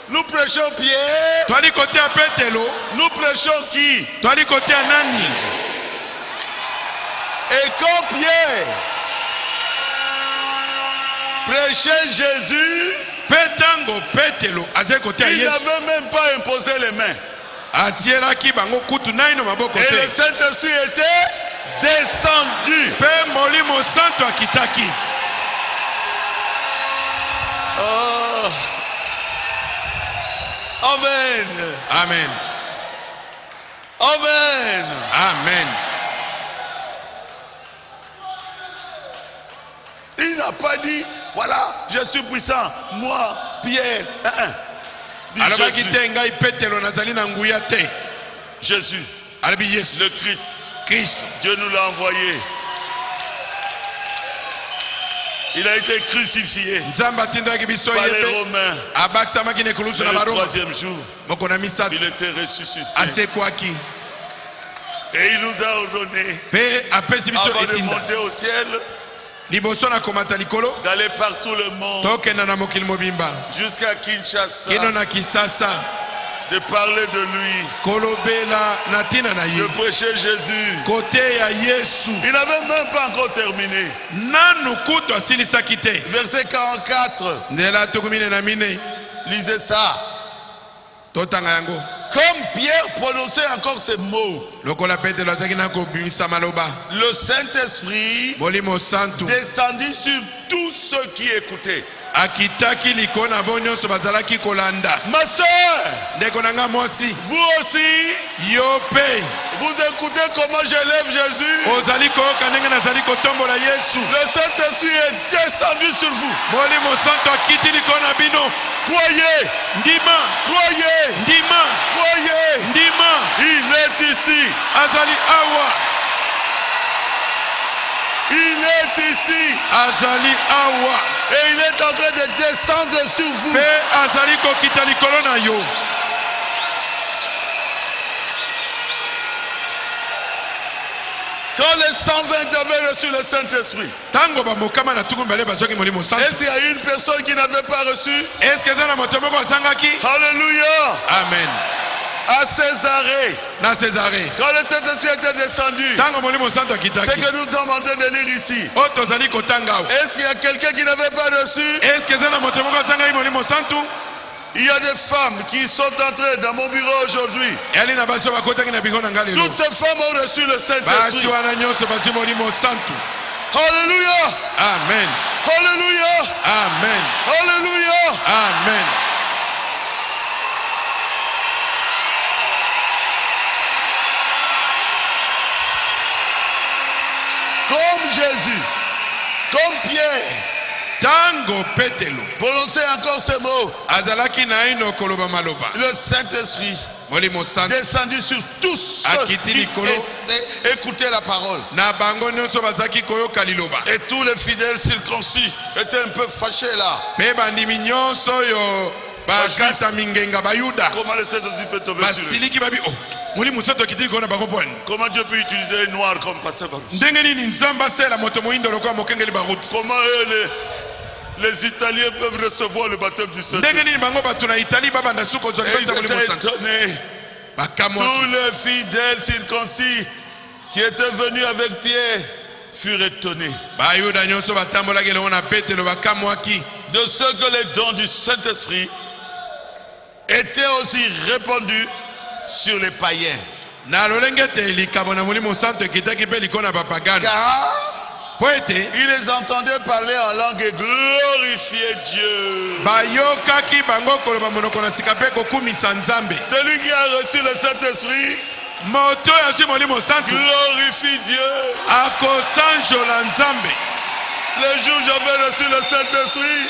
Nous prêchons Pierre? Twali kote ya Petelo? Nous prêchons qui? Twali kote ya nani? Et quand Pierre prêchait Jésus, Petango Petelo azali kote ya il Yesu. n'avait même pas imposé les mains. atielaki bango kutu naino maboko Et te. le Saint-Esprit était descendu. Pe molimo santo akitaki. Oh. Amen. Amen. Amen. Amen. Il n'a pas dit, voilà, je suis puissant. Moi, Pierre. Dit Alobaki Jésus. te ngai Petelo nazali na nguya te. Jésus, Alobi Yesu. le Christ. Christ. Dieu nous l'a envoyé. Il a été crucifié Nzamba atindaki biso par les yete. Romains. Abakisamaki na ekulusu Et na le baroma. troisième jour, Moko na misato. il était ressuscité. Asekwaki. Et il nous a ordonné, Pe apesi biso avant de etinda. monter au ciel, Liboso na komata likolo. d'aller partout le monde, Tokenda na mokili mobimba. jusqu'à Kinshasa, Kino na Kisasa. de parler de lui, Kolobela na tina na de ye. prêcher Jésus. Kote ya Yesu. Il n'avait même pas encore terminé. Nanu kutu asilisaki te. Verset 44, Ndela tokumine na mine. lisez ça. Totanga yango. Comme Pierre prononçait encore ces mots, Lokola Petelo azaki na kobimisa maloba. le Saint-Esprit Molimo santu. descendit sur tous ceux qui écoutaient. Akitaki liko na bo nyonso bazalaki kolanda. Ma soeur, Ndeko na nga mwasi. vous aussi, Yo pe. vous écoutez comment j'élève Jésus. Ozali koyoka ndenge nazali kotombola Yesu. Le Saint-Esprit est descendu sur vous. Molimo santu akiti liko na bino. Croyez, Ndima. croyez, Ndima. croyez. Ndima. Il est ici. Azali awa. Il est ici. Azali awa. Et il est en train de descendre sur vous. Pe azali kokita likolo na yo. Quand les 120 avaient reçu le Saint-Esprit, Tango ba mokama na tuku mbele bazwaki molimo santu. est-ce qu'il y a une personne qui n'avait pas reçu? Est-ce que eza na moto moko azangaki? Alléluia. Amen. À Césarée, Na Césarée. quand le Saint-Esprit était descendu, Tango molimo santu c'est akitaki. que nous sommes en train de lire ici. O tozali kotanga awa. Est-ce qu'il y a quelqu'un qui n'avait pas reçu? Est-ce que eza na moto moko azangaki molimo santu? Il y a des femmes qui sont entrées dans mon bureau aujourd'hui. Yali na basi bakotaki na biko na nga lelo. Toutes ces femmes ont reçu le Basi Saint-Esprit. wana nyonso bazwi molimo santu. Alléluia. Amen. Alléluia. Amen. Alléluia. Amen. Comme Jésus, comme Pierre, Tango Petelo prononcez encore ces mots. azalaki na ino koloba maloba. Le Saint-Esprit Molimo santu descendu sur tous ceux Akiti qui likolo. écoutaient la parole. na bango nyonso bazalaki koyoka liloba. Et tous les fidèles circoncis étaient un peu fâchés là. Pe bandimi nyonso oyo bakata mingenga bayuda Comment le Saint-Esprit peut tomber sur eux? basiliki babi oh molimo santu akiti likolo na bango pwani. Comment Dieu peut utiliser un noir comme pasteur Baruch? Ndenge nini nzambe asala moto moyindo lokola mokengeli baruti. Comment eux, les Italiens peuvent recevoir le baptême du Saint-Esprit? Ndenge nini bango bato na Italie babanda suko ozwa Et ils libasa molimo étaient santu. étonnés. Bakamwa Tous les fidèles circoncis qui étaient venus avec Pierre furent étonnés bayuda nyonso batambolaki elongo na Petelo bakamwaki. de ce que les dons du Saint-Esprit étaient aussi répandus sur les païens. Na lolenge ete likambo na molimo santu ekitaki mpe likolo na bapagano. Car Po ete ils les entendaient parler en langue et glorifier Dieu. bayokaki bango koloba monoko na sika mpe kokumisa Nzambe. Celui qui a reçu le Saint-Esprit Moto oyo azwi molimo santu glorifie Dieu. akosanjola Nzambe. Le jour où j'avais reçu le Saint-Esprit,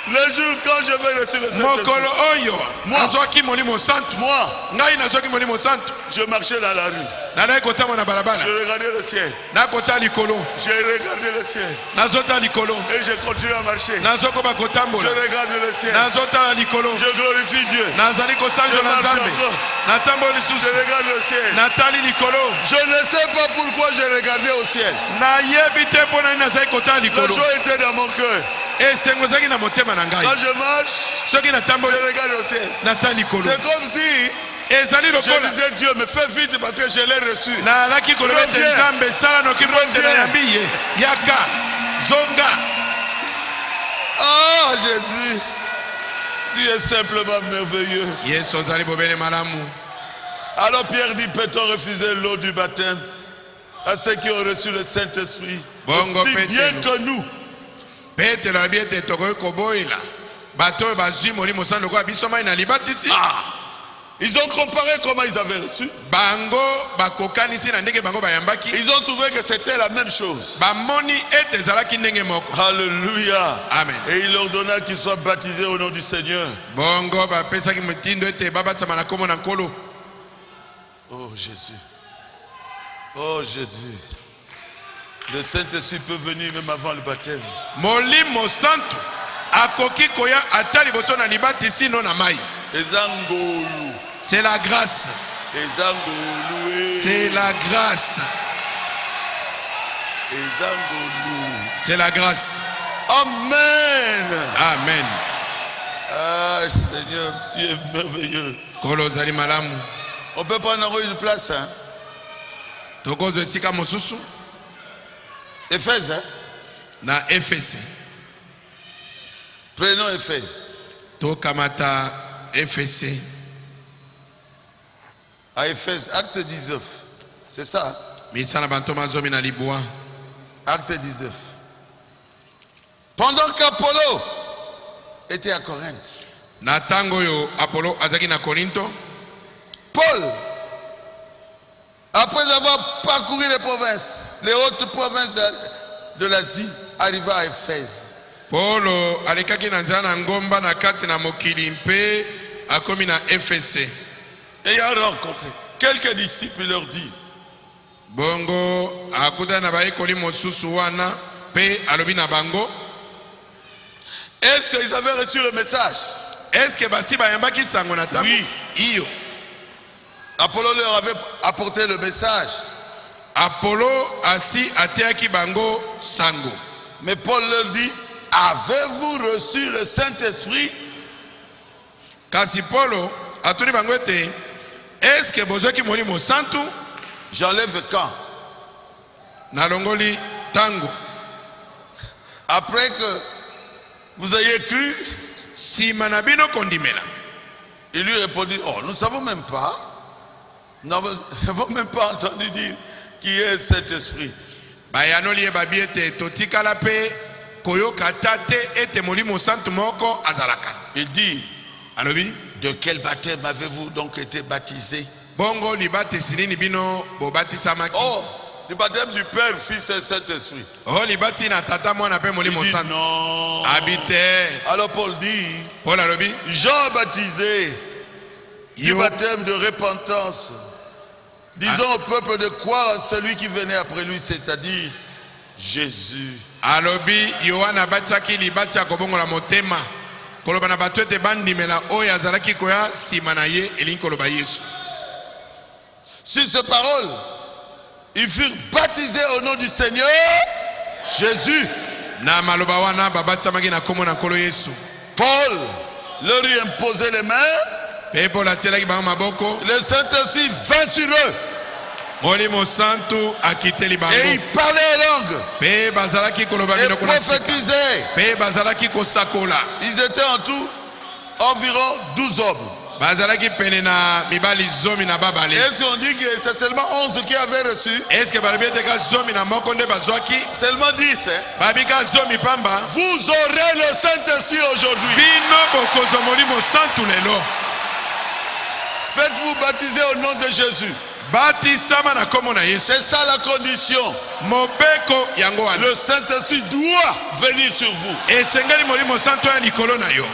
le jour quand j'avais reçu le Saint-Esprit, Mokolo oyo nazwaki molimo santu moi, ngai nazwaki molimo santu je marchais dans la rue. nalai kotambola na balabala Je regardais le ciel. nakota likolo J'ai regardé le ciel. nazota likolo Et je continue à marcher. nazokoba Je kotambola regarde le ciel. nazotala likolo Je glorifie Dieu. nazali kosanjola Je marche Nzambe encore. natamboli Je lisusu regarde le ciel. natali likolo Je ne sais pas pourquoi je regardais au ciel. nayebi te mpo nani nazali kotala La likolo joie était dans mon cœur. esengo ezalaki na motema na ngai Quand je marche, soki natamboli je regarde au ciel. natala likolo C'est comme si ezali je lokola disais Dieu, mais fais vite parce que je l'ai reçu. nalaki koloba ete Reviens. Nzambe sala noki mpo ete nayambi ye yaka zonga. Oh Jésus. Tu es simplement merveilleux. Yesu ozali bobele malamu. Alors Pierre dit, peut-on refuser l'eau du baptême à ceux qui ont reçu le Saint-Esprit Bongo aussi bien Petelo. que nous? Petelo abi ete tokoki koboyela bato oyo bazwi molimo santu lokola biso mai na libatisi. Ils ont comparé comment ils avaient reçu. Bango bakokanisi na ndenge bango bayambaki. Ils ont trouvé que c'était la même chose. Bamoni ete ezalaki ndenge moko. Alléluia. Amen. Et il leur donna qu'ils soient baptisés au nom du Seigneur. Bongo bapesaki motindo ete babatisama na kombo na nkolo. Oh Jésus. Oh Jésus. Le Saint-Esprit peut venir même avant le baptême. Molimo santu akoki koya ata liboso na libatisi no na mai. Ezangolu. C'est la grâce. Ezangolu. C'est la grâce. Ezangolu. C'est la grâce. Amen. Amen. Ah Seigneur, tu es merveilleux. Kolo zali malamu. On peut prendre encore une place, hein? Tokozo esika mosusu Éphèse, hein? na Efese. Prenons Éphèse. Tokamata Efese. À Éphèse, acte 19. C'est ça, hein? Misala bantoma zomi na libwa. Acte 19. Pendant qu'Apollo était à Corinthe, Na tango yo Apollo azaki na Korinto. Paul, après avoir parcouru les provinces, les hautes provinces de l'Asie, arriva à Éphèse. Paulo alikaki na nzela na ngomba na kati na mokili mpe akomi na Efese. Ayant rencontré quelques disciples, il leur dit, Bongo akutana na bayekoli mosusu wana mpe alobi na bango, est-ce qu'ils avaient reçu le message? est-ce que basi bayambaki sango na tango? Oui. Iyo. Apollo leur avait apporté le message. Apollo asi atiaki bango sango. Mais Paul leur dit, avez-vous reçu le Saint-Esprit? Kasi Paulo atuni bango ete, est-ce que bozwaki molimo santu? J'enlève quand? Nalongoli tango. Après que vous ayez cru? Sima na bino kondimela. Il lui répondit, oh, nous ne savons même pas. Nous n'avons même pas entendu dire qui est cet esprit. Bayanoli ebabi ete totikala pe koyoka tate ete molimo santu moko azalaka. Il dit, Alobi, de quel baptême avez-vous donc été baptisé? bongo libatisi nini bino bobatisamaki? Oh, le baptême du Père, Fils et Saint-Esprit. Oh, libati na tata mwana pe Il molimo dit santu. non. Habite. Alors Paul dit, Paul alobi, Jean baptisé du yo baptême de repentance, disons au peuple de croire en celui qui venait après lui, c'est-à-dire Jésus. alobi Yohana batiaki libati ya kobongola motema. Koloba na bato ete bandimela oyo azalaki koya sima na ye elingi koloba Yesu. Sur ces paroles, ils furent baptisés au nom du Seigneur Jésus. Na maloba wana babatisamaki na kombo na nkolo Yesu. Paul leur y imposait les mains. Pe Paul atielaki bango maboko. Le Saint-Esprit vint sur eux Molimo santu akiteli bango. et ils parlaient en langue Pe bazalaki koloba et minoko na sika. prophétisaient. Pe bazalaki kosakola. Ils étaient en tout environ 12 hommes. Bazalaki pene na mibali zomi na babale. Est-ce qu'on dit que c'est seulement 11 qui avaient reçu? Est-ce que balobi ete ka zomi na moko nde bazwaki? Seulement 10. Hein? Babi ka zomi pamba. Vous aurez le Saint-Esprit aujourd'hui. Bino bokozwa molimo santu lelo. Faites-vous baptiser au nom de Jésus. Batisama na kombo na Yesu. C'est ça la condition. Mobeko yango wana. Le Saint-Esprit doit venir sur vous. Esengeli molimo santu ya likolo na yo.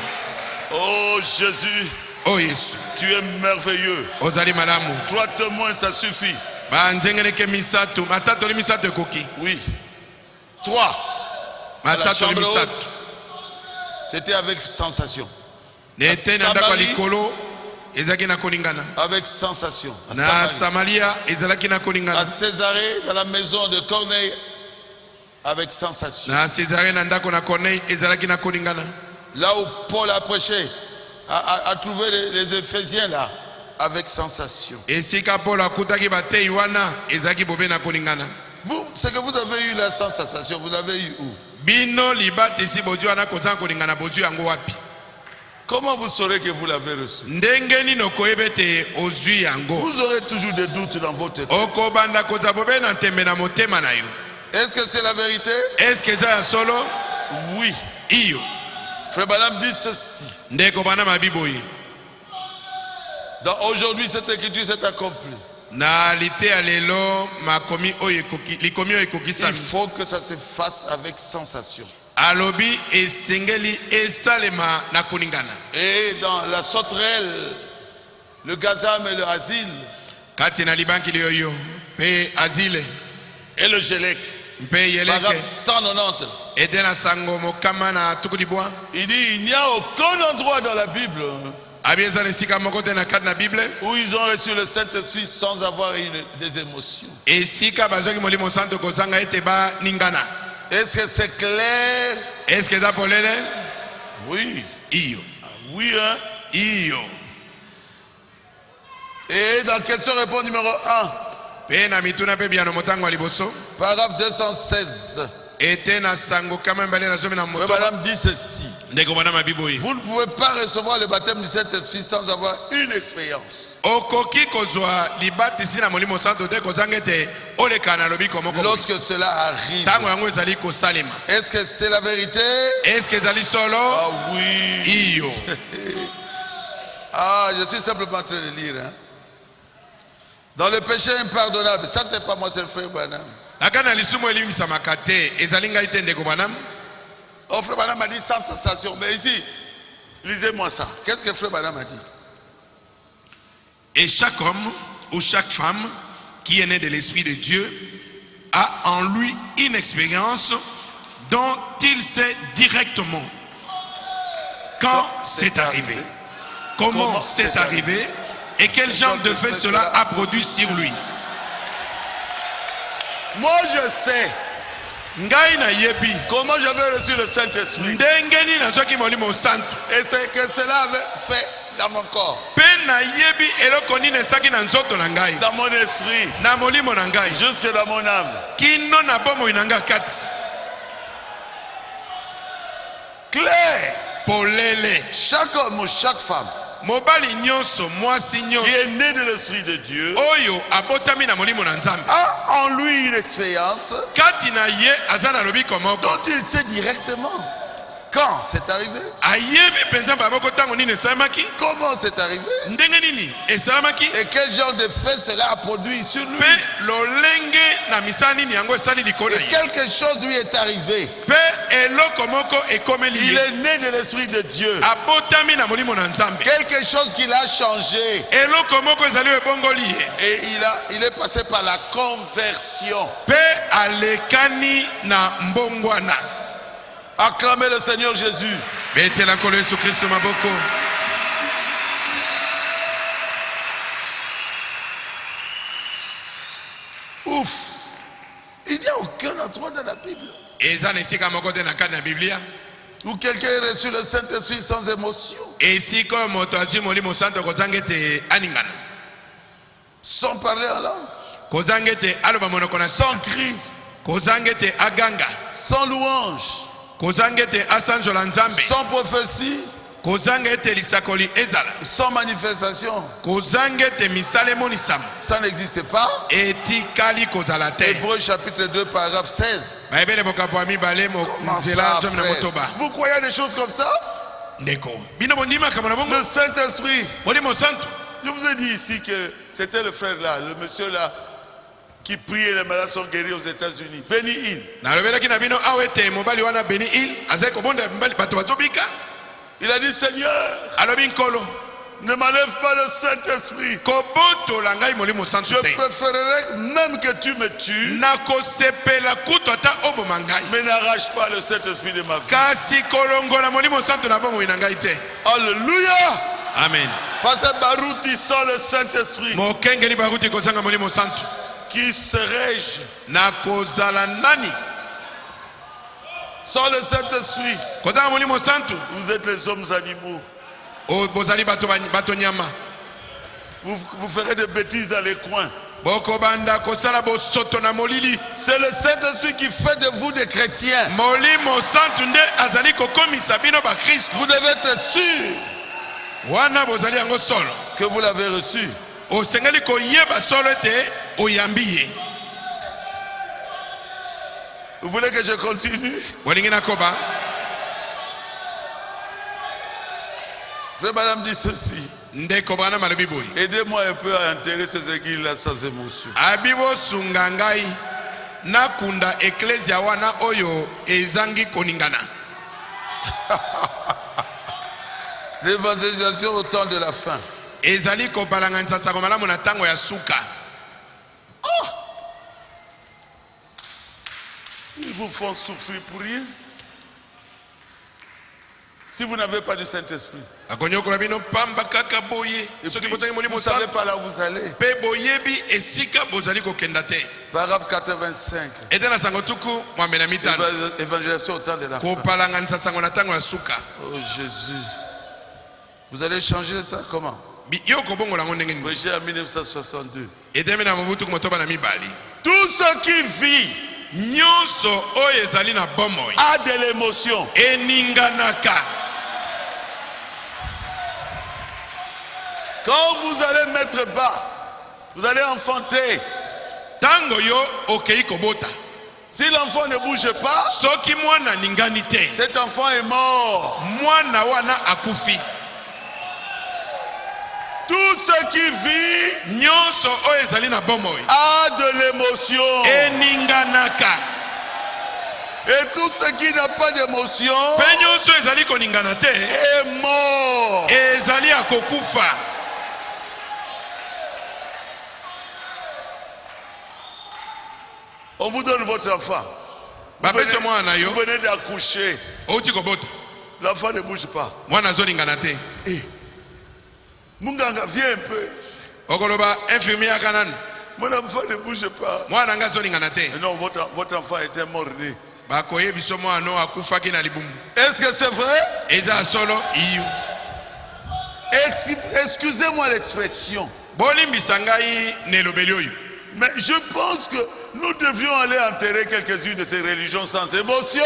Oh Jésus, Oh Yesu. tu es merveilleux. Ozali malamu. 3 témoins, ça suffit. Banzengeleke misatu. Matatoli misatu ekoki. Oui. 3. Matatoli chambre misatu. haute. C'était avec sensation. Nete na ndako ya Samarie. likolo ezalaki na koningana. Avec sensation. À Na Samarie. Samaria ezalaki na À koningana. Césarée, dans la maison de Corneille, avec sensation. Na Césarée na ndako na Corneille ezalaki na koningana. Là où Paul a prêché, a trouvé les Éphésiens là, avec sensation. Esika Paul akutaki batei wana ezalaki bobe na koningana. Vous, c'est que vous avez eu la sensation, vous l'avez eu où? Bino libatisi bozwi wana kozanga koningana bozwi yango wapi? Comment vous saurez que vous l'avez reçu? ndenge nini okoyeba ete ozwi yango? Vous aurez toujours des doutes dans votre tête. Okobanda kozwa bobe na ntembe na motema na yo. Est-ce que c'est la vérité? Est-ce que eza ya solo? Oui. Iyo. Frère Branham dit ceci. Ndeko bana mabiboye. Aujourd'hui, cette écriture s'est accomplie. Na lite ya lelo makomi oyo likomi oyo Il ekokisami. faut que ça se fasse avec sensation. Alobi esengeli esalema na koningana. Et dans la sauterelle, le gazam et le asile, Kati na libanki liyoyo pe azile et le gélec, mpe paragraphe yeleke 190, ede na sango mokama na tukudibwa. il dit il n'y a aucun endroit dans la Bible Abi eza na esika moko te na kati na Bible où ils ont reçu le Saint-Esprit sans avoir des émotions. esika bazwaki molimo santo kozanga ete baningana. Est-ce que c'est clair? Est-ce que eza polele? Oui. Iyo. Oui, hein? Iyo. Et dans question-réponse numéro 1, Pe na mituna pe biano motango ya liboso paragraphe 216, ete na sango kama mbale na zomi na Frère moto. Branham dit ceci. Ndeko bana mabiboye. Vous ne pouvez pas recevoir le baptême du Saint-Esprit sans avoir une expérience. Okoki kozwa libatisi na molimo santo te kozanga ete oleka na lobiko moko. Lorsque cela arrive, Tango yango ezali kosalema. est-ce que c'est la vérité? Est-ce que ezali solo? Ah oui. Iyo. Ah, je suis simplement en train de lire. Hein. Dans le péché impardonnable, ça c'est pas moi, c'est le frère Branham. Nakana lisumu elimisamaka te ezali ngai te ndeko banam. Oh, frère Branham a dit sans sensation. Mais ici, lisez-moi ça. Qu'est-ce que frère Branham a dit? Et chaque homme ou chaque femme qui est né de l'Esprit de Dieu a en lui une expérience dont il sait directement quand c'est arrivé, comment c'est arrivé et quel genre de fait cela a produit sur lui. Moi je sais Ngai na yebi comment j'avais reçu le Saint-Esprit. ndenge nini nazwaki molimo santo Et c'est que cela avait fait dans mon corps, mpe na yebi eloko nini esaki na nzoto na ngai dans mon esprit, na molimo na ngai jusque dans mon âme. kino na bomoi na ngai kati Clair. polele. Chaque homme ou chaque femme Mobali nyonso mwasi qui nyonso est né de l'Esprit de Dieu oyo abotami na molimo na Nzambe a en lui une expérience kati na ye aza na lobiko moko dont il sait directement quand c'est arrivé, ayebi mpenza baboko ntango nini esalamaki comment c'est arrivé ndenge nini esalamaki et quel genre de fait cela a produit sur lui. mpe lolenge na misala nini yango esali likolo Et na ye quelque chose lui est arrivé. mpe eloko moko ekomeli Il ye est né de l'Esprit de Dieu. abotami na molimo na Nzambe Quelque chose qui l'a changé. eloko moko ezali ebongoli ye Et il est passé par la conversion. mpe alekani na mbongwana. Acclamez le Seigneur Jésus. betela nkolo yesu kristo maboko. Ouf. Il n'y a aucun endroit dans la Bible eza na esika moko te na kati na biblia où quelqu'un ait reçu le Saint-Esprit sans émotion, esika oyo moto azwi molimo santo kozanga ete aningana, sans parler en langue, kozanga ete aloba monoko na sans cri, kozanga ete aganga, sans louange, kozanga ete asanjola Nzambe, sans prophétie, kozanga ete lisakoli ezala, sans manifestation. kozanga ete misala emonisama Ça n'existe pas. etikali kozala te. Hébreux chapitre 2 paragraphe 16. bayebele bokapo ya mibale Comment nzela ça, zomi na frère? motoba. Vous croyez à des choses comme ça? Ndeko bino bondimaka mona bongo Le Saint-Esprit. molimo santo. Je vous ai dit ici que c'était le frère là, le monsieur là, qui priait les malades sont guéris aux États-Unis. Benny Hinn. nalobelaki na bino awa ete mobali wana Benny Hinn azali kobonda bato bazobika. Il a dit Seigneur, alobi nkolo ne m'enlève pas le Saint-Esprit. kobotola ngai molimo Je santo te. préférerais même que tu me tues, nakosepela kutu ata oboma ngai, mais n'arrache pas le Saint-Esprit de ma vie. kasi kolongola molimo santo na bomoi na ngai te. Alléluia. Amen. Parce que Barouti sans le Saint-Esprit, mokengeli bakuti kozanga molimo santo qui serais-je nakozala nani? sans le Saint-Esprit? kozanga molimo santo Vous êtes les hommes animaux. bozali bato nyama, Vous ferez des bêtises dans les coins. bokobanda kosala bosoto na molili. C'est le Saint-Esprit qui fait de vous des chrétiens. molimo santo nde azali kokomisa bino bakristo. Vous devez être sûr wana bozali yango solo que vous l'avez reçu. osengeli koyeba solo ete oyambi ye. Vous voulez que je continue? Bolingi nakoba. Frère Madame dit ceci. Ndeko bana malobi boy. Aidez-moi un peu à enterrer ces églises-là sans émotion. Abibo sungangai nakunda ecclesia wana oyo ezangi koningana. L'évangélisation au temps de la fin. Ezali kobalanganisa sakomala mona tango ya suka. Ils vous font souffrir pour rien. Si vous n'avez pas du Saint-Esprit, Et puis, vous ne savez pas là où vous allez. Paragraphe 85. Évangélisation au temps de la fin. Oh Jésus. Vous allez changer ça comment? Prêcher en 1962. Tout ce qui vit a de l'émotion. Quand vous allez mettre bas, vous allez enfanter. Si l'enfant ne bouge pas, cet enfant est mort. Tout ce qui vit a de l'émotion. Et tout ce qui n'a pas d'émotion est mort. On vous donne votre enfant. Vous venez d'accoucher. L'enfant ne bouge pas. Munganga, viens un peu. Mon enfant ne bouge pas. Non, votre enfant était mort-né. Est-ce que c'est vrai? Excusez-moi l'expression. Mais je pense que nous devions aller enterrer quelques-unes de ces religions sans émotion.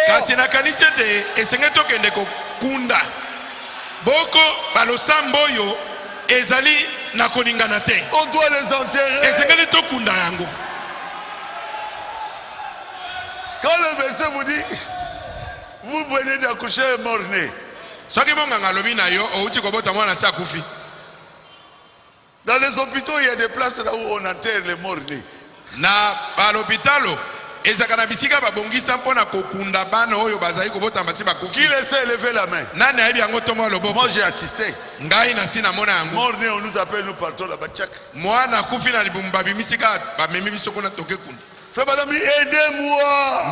On doit les enterrer. Quand le médecin vous dit, vous venez d'accoucher un mort-né. Dans les hôpitaux, il y a des places là où on enterre les morts-nés. Qui laisse lever la main? Moi j'ai assisté. Mort-né, on nous appelle, nous partons là-bas. Frère Madame, aidez-moi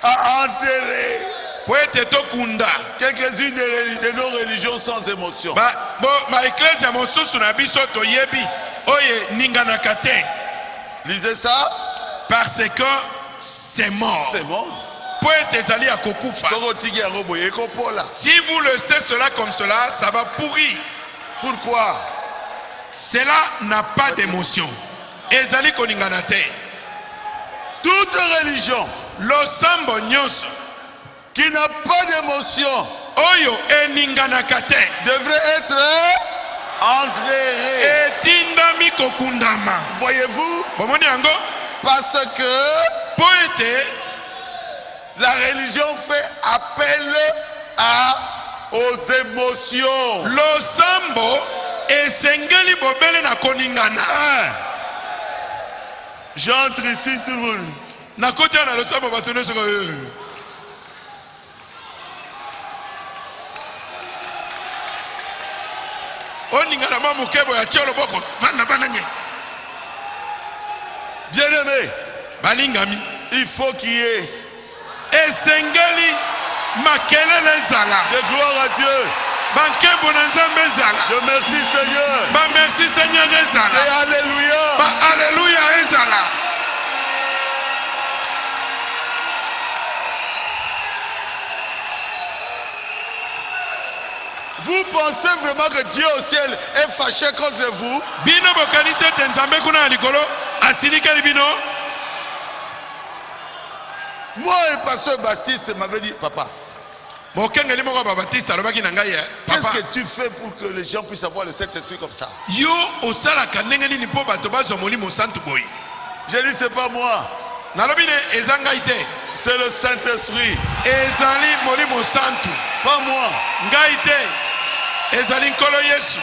à enterrer quelques-unes de nos religions sans émotion. Lisez ça. Parce que c'est mort. C'est mort. Si vous le savez cela comme cela, ça va pourrir. Pourquoi? Cela n'a pas d'émotion. Toute religion qui n'a pas d'émotion devrait être enterrée. Voyez-vous? Parce que la religion fait appel aux émotions. J'entre ici, tout le monde. Bien-aimé, il faut qu'il y ait de gloire à Dieu. De merci Seigneur. Et alléluia. Vous pensez vraiment que Dieu au ciel est fâché contre vous? Moi, un pasteur Baptiste m'avait dit, papa, mokengeli moko babatiste alobaki na ngai Qu'est-ce papa que tu fais pour que les gens puissent avoir le Saint-Esprit comme ça? yo osalaka ndenge nini mpo bato bazwa molimo santu boye? J'ai dit, c'est pas moi, nalobi ne eza ngai te, c'est le Saint-Esprit. ezali molimo santu, Pas moi. ngai te, ezali nkolo yesu.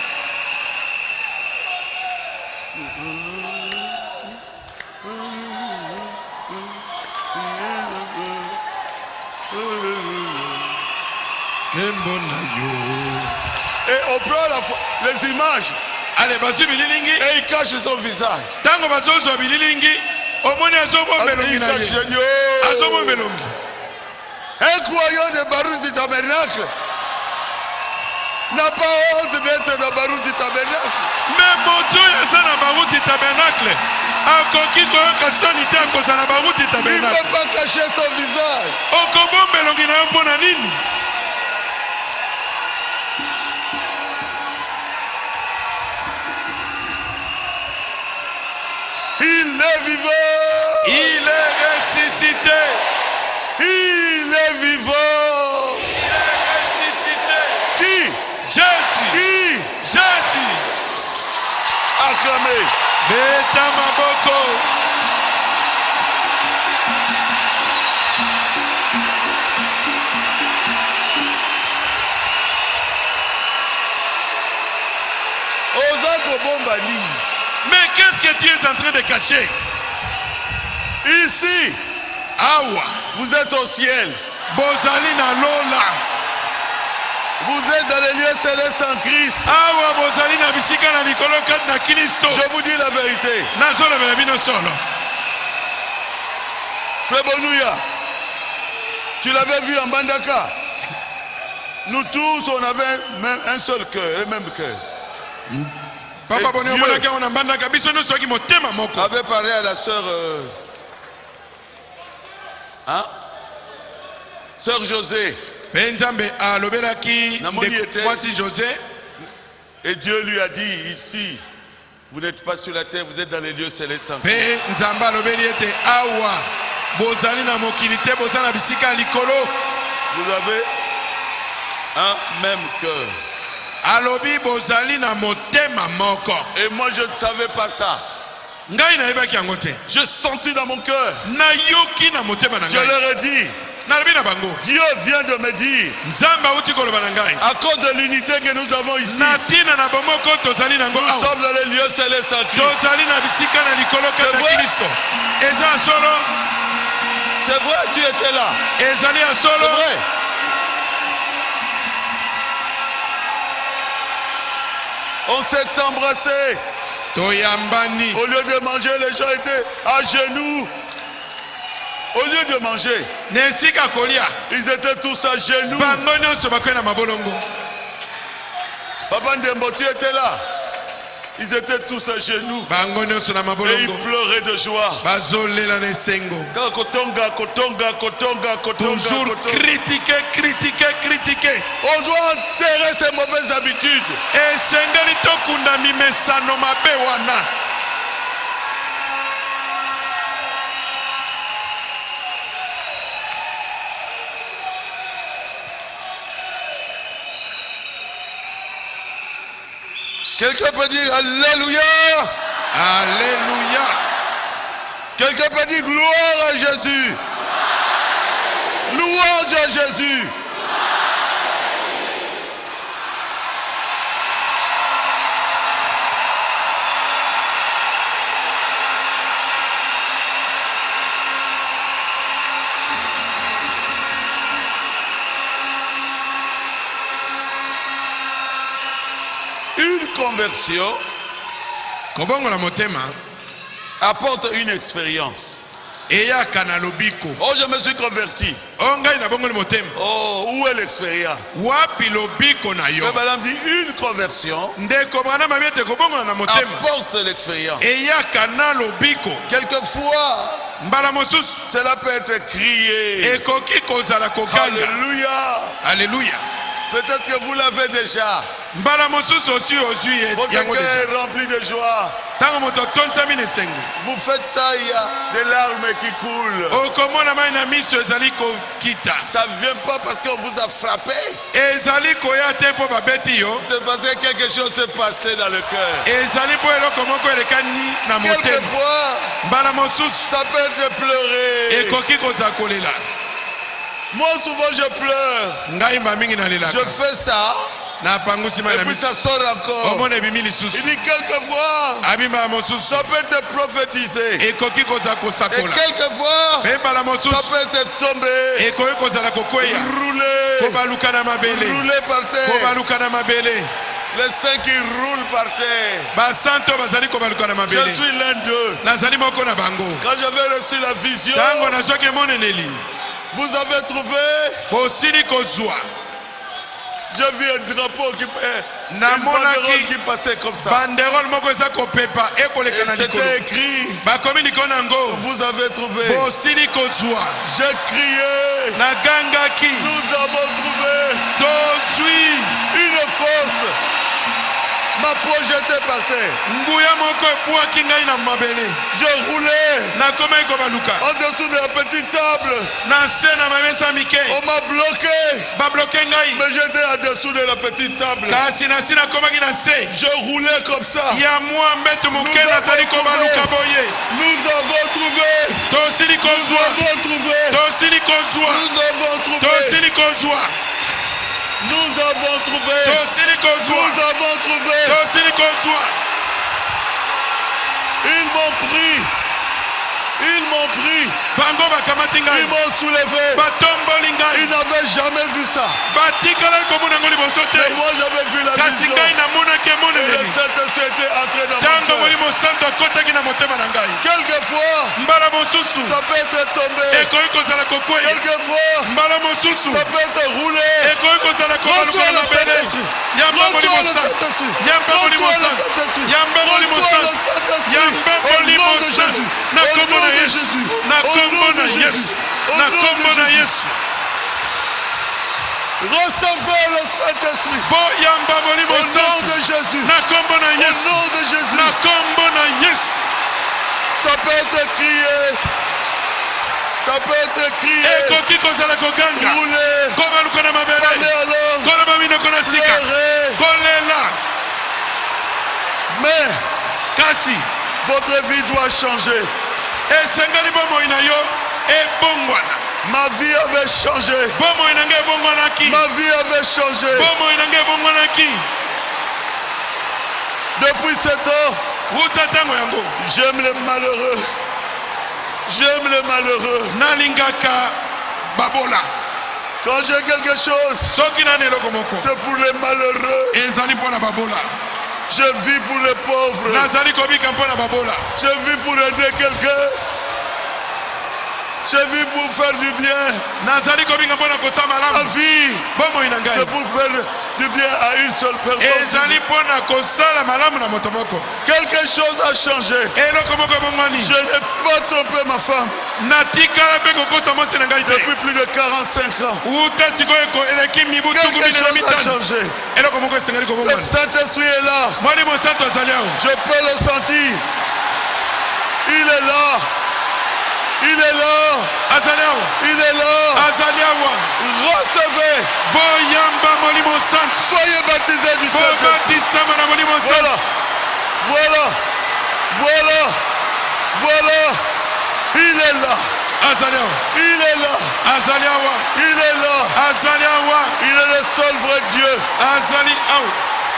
Kembo na yo. Et on prend les images Ale bazwi bililingi et il cache son visage. ntango bazozwa bililingi omoni azomomba elongi Il na cache ye, Dieu. azomomba elongi. Un croyant de Baruch du tabernacle n'a pas honte d'être dans Baruch du tabernacle. me moto oyo aza na baruti tabernacle akoki koyoka soni te akozala na baruti Il ne tabernacle. peut pas cacher son visage. okobomba elongi na yo mpo na nini? Il est vivant. Il est ressuscité. Il est vivant. Il est ressuscité. Qui? Jésus. Qui? Jésus. Acclamez. Beta maboko. Ozako Bombani. Mais qu'est-ce que tu es en train de cacher? Ici, Awa. vous êtes au ciel. Bozali na lola. Vous êtes dans les lieux célestes en Christ. Awa bozali na bisika na likolo kati na Kristo. Je vous dis la vérité. Nazolobela bino solo. Frère Bonouya, tu l'avais vu en Bandaka. Nous tous, on avait même un seul cœur, le même cœur. Papa Et boni Dieu omonaki awa na mbandaka biso nyonso soki motema moko. avait parlé à la sœur sœur José. Mpe Nzambe alobelaki Namoni ete. mwasi José. Et Dieu lui a dit, ici, vous n'êtes pas sur la terre, vous êtes dans les lieux célestes en Christ. Mpe Nzambe alobeli ete awa bozali na mokili te boza na bisika ya likolo. Vous avez un même cœur. Alobi bozali na motema moko. Et moi, je ne savais pas ça. Ngai nayebaki yango te. Je sentis dans mon cœur. Nayoki na motema na Je ngai. leur ai dit, Nalobi na bango. Dieu vient de me dire, Nzambe auti koloba na ngai. à cause de l'unité que nous avons ici, Na tina na bomoko tozali nango nous awa. sommes dans les lieux célestes en Christ. Tozali na bisika na likolo kati C'est na vrai. Kristo. Eza solo. C'est vrai, tu étais là. Ezali ya C'est solo. vrai. On s'est embrassé. Toyambani. Au lieu de manger, les gens étaient à genoux. Au lieu de manger, Na esika kolia. ils étaient tous à genoux. Bango nyonso bakwei na mabolongo. Papa Ndembo, tu étais là. Ils étaient tous à genoux. Bango nyonso na Et ils mabolongo. pleuraient de joie. Bazolela na esengo. Quand Kotonga, Kotonga, Kotonga, Kotonga, Toujours Kotonga. critiquer, critiquer, critiquer. On doit enterrer ces mauvaises habitudes. Esengeli tokunda mimesano mabe wana. Quelqu'un peut dire Alléluia. Alléluia. Quelqu'un peut dire gloire à Jésus. Louange à Jésus. Une conversion Kobongola motema apporte une expérience. eyaka na lobiko. Oh, je me suis converti. O ngai na bongoli motema. Oh, où est l'expérience? Wapi lobiko na yo? Frère Madame dit une conversion Ndeko bana mabete kobongola na motema. apporte l'expérience. Eyaka na lobiko. Quelquefois, Mbala mosusu cela peut être crié. ekoki kozala koganga. Alléluia. Alléluia. Peut-être que vous l'avez déjà. Mbala mosusu osi ozwi Votre yango cœur deja. est rempli de joie. Tango moto tonsami na esengo. Vous faites ça, il y a des larmes qui coulent. Okomona mai na miso ezali kokita. Ça ne vient pas parce qu'on vous a frappé. Ezali koya te po babeti yo. C'est parce que quelque chose s'est passé dans le cœur. Ezali po eloko moko elekani na motema. Quelquefois, Mbala mosusu ça peut être pleurer. ekoki kozala kolela. Moi, souvent, je pleure. Ngai mba mingi Je nalelaka. fais ça. Na pangusi mai Et na puis miso. ça sort encore. Omona ebimi Il lisusu. dit quelquefois, Abimba mosusu. ça peut être prophétisé. Ekoki kozala Et kosakola. quelquefois, Pe mbala ça mosusu. peut être tombé, Ekoki kozala kokweya. roulé, Kobaluka na mabele. roulé par terre. Kobaluka na mabele. Les saints qui roulent par terre. Basanto bazali kobaluka na Je mabele. suis l'un d'eux. Nazali moko na bango. Quand j'avais reçu la vision, Tango nazwaki emoneneli. vous avez trouvé, Bosili kozwa. j'ai vu un drapeau qui une Namonaki banderole qui passait comme ça. banderole moko eza kopepa Et ekoleka na likolo. c'était écrit, Bakomi likolo nango. vous avez trouvé. Bosili kozwa. J'ai crié, Nagangaki. nous avons trouvé Tozwi. une force. Ma peau jetée par terre. Nguya moko epuaki ngai na mabele. Je roulais Nakomaki kobaluka. en dessous de la petite table. Na se na mamesa mike. On m'a bloqué. Babloke ngai. Mais j'étais en dessous de la petite table. Kasi na si nakomaki na se. Je roulais comme ça. Ya mwa mbeto moke Nous nazali avons kobaluka trouvé. boye. Nous avons trouvé. Tosili Nous kozwa. avons trouvé. Tosili kozwa. Nous avons trouvé. Tosili kozwa. Nous avons trouvé. Tosili kozwa. Nous avons trouvé. Tosili kozwa. Ils m'ont pris. Ils m'ont pris. Bango bakamati Ils ngai. m'ont soulevé. Batomboli Ils ngai. n'avaient jamais vu ça. Batikala komona ngo liboso Mais te. moi j'avais vu la Kasi vision. ngai namonaki Et le emoneneli. Saint-Esprit était entré dans mon Tango cœur. molimo santo akotaki na motema na ngai. Quelquefois, Mbala mosusu ça peut être tombé. ekoki kozala kokweya. Quelquefois, Mbala mosusu ça peut être roulé. ekoki kozala kobaluka Reçois na le mabele. Saint-Esprit. Yamba molimo Reçois le santo. Saint-Esprit. Yamba molimo Reçois le santo. Saint-Esprit. Yamba molimo Reçois le santo. Saint-Esprit. Yamba Au molimo nom de santo. Jésus. Na Au kombo nom na de Yesu. Jésus. Na Au kombo nom na de Yesu. Jésus. Au Na nom de kombo na Jésus. Yesu. Recevez le Saint-Esprit. Bo yamba molimo Au nom santo. de Jésus. Na kombo na Au Yesu. nom de Jésus. Na kombo na Yesu. Ça peut être crié. Ça peut être crié. Ekoki kozala koganga. Rouler. Kobaluka na mabele. Aller alors. Koloba minoko na sika. Pleurer. Kolela. Mais Kasi votre vie doit changer. esengeli bomoi na yo ebongwana. Ma vie avait changé. Bomoi na ngai ebongwanaki. Ma vie avait changé. Bomoi na ngai ebongwanaki. Depuis 7 ans, Wuta ntango yango j'aime les malheureux. J'aime les malheureux. nalingaka babola. Quand j'ai quelque chose, Soki nani eloko moko c'est pour les malheureux. ezali mpo na babola. Je vis pour les pauvres. Nazali kobika mpo na babola. Je vis pour aider quelqu'un. Je vis pour faire du bien. Nazali kobika mpo na kosala Ma malamu. vie, Bomoi na c'est ngai pour faire du bien à une seule personne. ezali mpo na kosala malamu na moto moko. Quelque chose a changé. Eloko moko ebongwani. Je n'ai pas trompé ma femme Natikala mpe kokosa mwasi na ngai te. depuis plus de 45 ans. Wuta sikoyo eleki mibu tuku Quelque minei na chose a mitano. changé. Eloko moko esengeli Le kobongwana. Saint-Esprit est là. Mwalimu santo azali awa. Je peux le sentir. Il est là. Il est là. Azali awa. Il est là. Azali awa. Recevez. Boyamba molimo santo. Soyez baptisés du Saint-Esprit. Bobatisama na molimo Voilà. santo. Voilà. Voilà. Voilà. Il est là. Azali awa. Il est là. Azali awa. Il est là. Azali awa. Il est le seul vrai Dieu. Azali awa.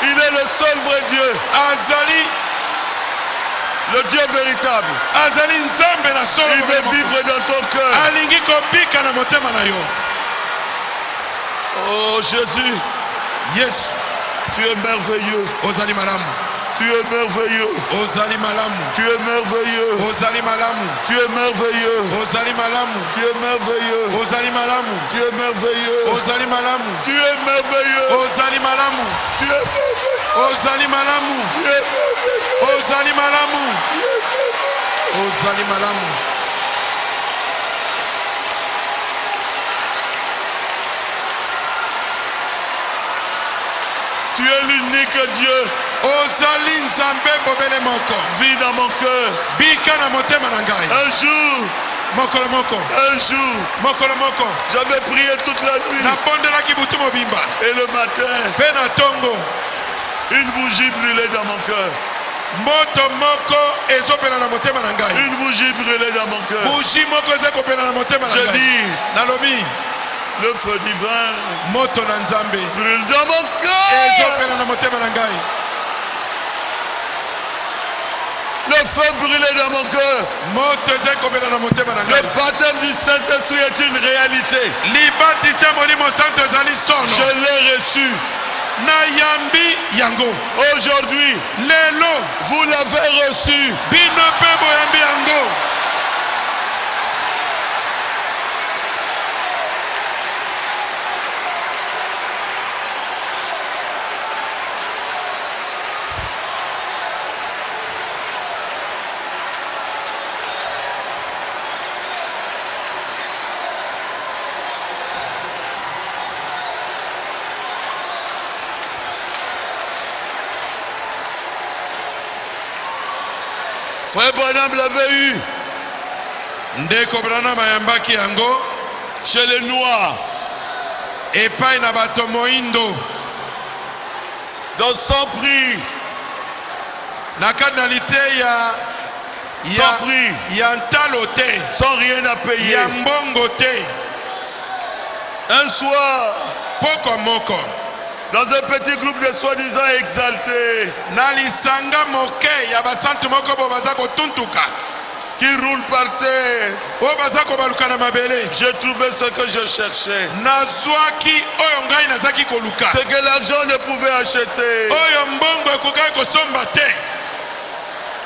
Il est le seul vrai Dieu. Azali. Le Dieu véritable. Azali nzambe na solo. Il veut vivre dans ton cœur. Alingi kobika na motema na yo. Oh Jésus, Yesu. tu es merveilleux. Ozali malamu. Tu es merveilleux. Ozali malamu. Tu es merveilleux. Ozali malamu. Tu es merveilleux. Ozali malamu. Tu es merveilleux. Ozali malamu. Tu es merveilleux. Ozali malamu. Tu es merveilleux. Ozali malamu. Tu es merveilleux. Ozali malamu. Tu es merveilleux. Ozali malamu. Tu es merveilleux. Ozali malamu. Tu es l'unique Dieu. ozali nzambe bobele moko Vis dans mon cœur. bika na motema na ngai Un jour, mokolo moko mokolo moko j'avais prié toute la nuit. nabondelaki butu mobimba Et le matin, mpe na ntongo une bougie brûlait dans mon cœur. moto moko ezopela na motema na ngai Une bougie brûlait dans mon cœur. bushi moko eza kopela na motema na Je ngai dis, nalobi le feu divin moto na nzambe brûle dans mon cœur. ezopela na motema na ngai Le feu brûlait dans mon cœur. moto eza kopela na motema na Le ngai baptême du Saint-Esprit est une réalité. libatisi ya molimo santo ezali Je sono l'ai reçu. nayambi yango Aujourd'hui, lelo vous l'avez reçu. bino mpe boyambi yango Frère Branham l'avait eu ndeko Branham ayambaki yango chez les Noirs. epai na bato moindo Dans son prix, na kati na liteya sans prix, ya ntalo te sans rien à payer. ya mbongo te Un soir, poko moko dans un petit groupe de soi-disant exaltés na lisanga moke ya basantu moko bo baza kotuntuka qui roulent par terre, oyo baza kobaluka na mabele j'ai trouvé ce que je cherchais. nazwaki oyo ngai nazaki koluka Ce que l'argent ne pouvait acheter. oyo mbongo ekokaki kosomba te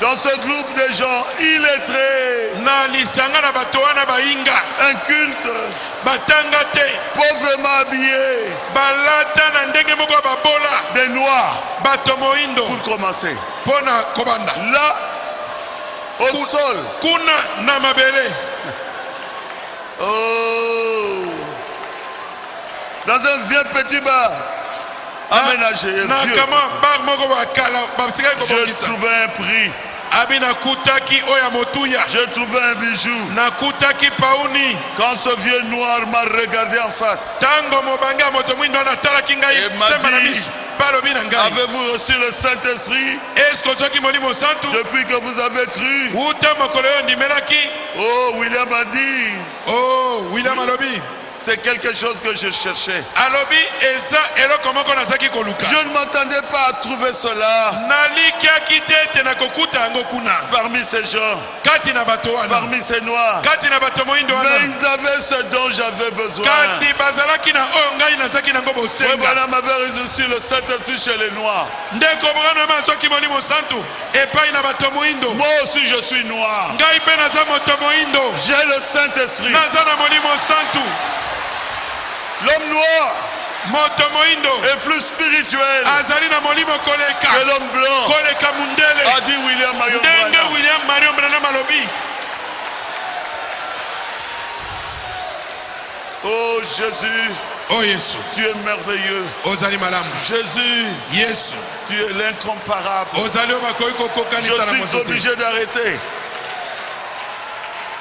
Dans ce groupe de gens illettrés, na lisanga na bato wana bayinga incultes, batanga te pauvrement habillés, balata na ndenge moko ya babola des noirs, bato moindo pour commencer. mpo na kobanda Là, au sol. kuna na mabele Oh. Dans un vieux petit bar aménagé, na vieux. kama bar moko bakala basikaki J'ai kobongisa trouvé un prix. abi nakutaki oyo ya motuya J'ai trouvé un bijou. nakutaki pauni Quand ce vieux noir m'a regardé en face, ntango mobange ya moto mwindo wana atalaki ngai Et m'a semba na dit, miso mpe alobi na ngai avez-vous reçu le Saint-Esprit eske ozwaki molimo santu depuis que vous avez cru? uta mokolo oyo ndimelaki Oh, William a dit, o william alobi c'est quelque chose que je cherchais. alobi eza eloko moko nazaki koluka Je ne m'attendais pas à trouver cela nalikiaki te ete nakokuta yango kuna parmi ces gens, kati na bato wana parmi ces noirs. kati na bato moyindo Mais wana ils avaient ce dont j'avais besoin. kasi bazalaki na oyo ngai nazaki nango Frère bosenga Branham avait reçu le Saint-Esprit chez les noirs. ndeko branama azwaki molimo santu epai na bato moyindo Moi aussi je suis noir. ngai mpe naza moto moyindo J'ai le Saint-Esprit. naza na molimo santu L'homme noir moto moyindo est plus spirituel azali na molimo koleka que l'homme blanc, koleka mundele a dit William Marion ndenge Branham. william marion branham alobi Oh Jésus, o yesu tu es merveilleux. ozali malamu Jésus, yesu tu es l'incomparable. ozali oyo bakoki Je kokokanisa na suis moto te obligé d'arrêter.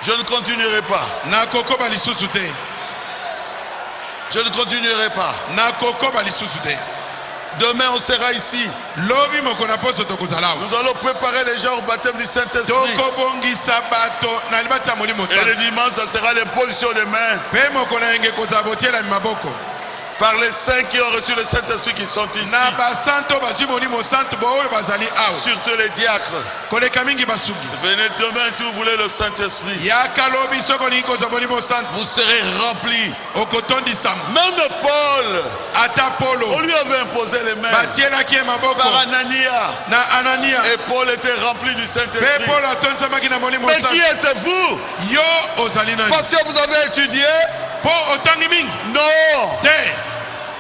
Je ne continuerai pas. nakokoba lisusu te Je ne continuerai pas. nakokoba lisusu te Demain, on sera ici. lobi moko na poso tokozala awa Nous allons préparer les gens au baptême du Saint-Esprit. tokobongisa bato na libati ya molimo Et le santu dimanche, ça sera l'imposition des mains mpe moko na yenge kozala botielami maboko par les saints qui ont reçu le Saint-Esprit qui sont ici. na basanto bazwi molimo santu baoyo bazali awa Surtout les diacres. koleka mingi basuki Venez demain si vous voulez le Saint-Esprit. yaka lobi soki olingi kozwa molimo santu Vous serez remplis. okotondisama Même Paul, ata on polo lui avait imposé les mains batielaki ye maboko par Anania. na anania Et Paul était rempli du mpe Saint-Esprit. polo atondisamaki na molimo Mais qui santu êtes-vous? yo ozali nani Parce que vous avez étudié? mpo otangi mingi Non. te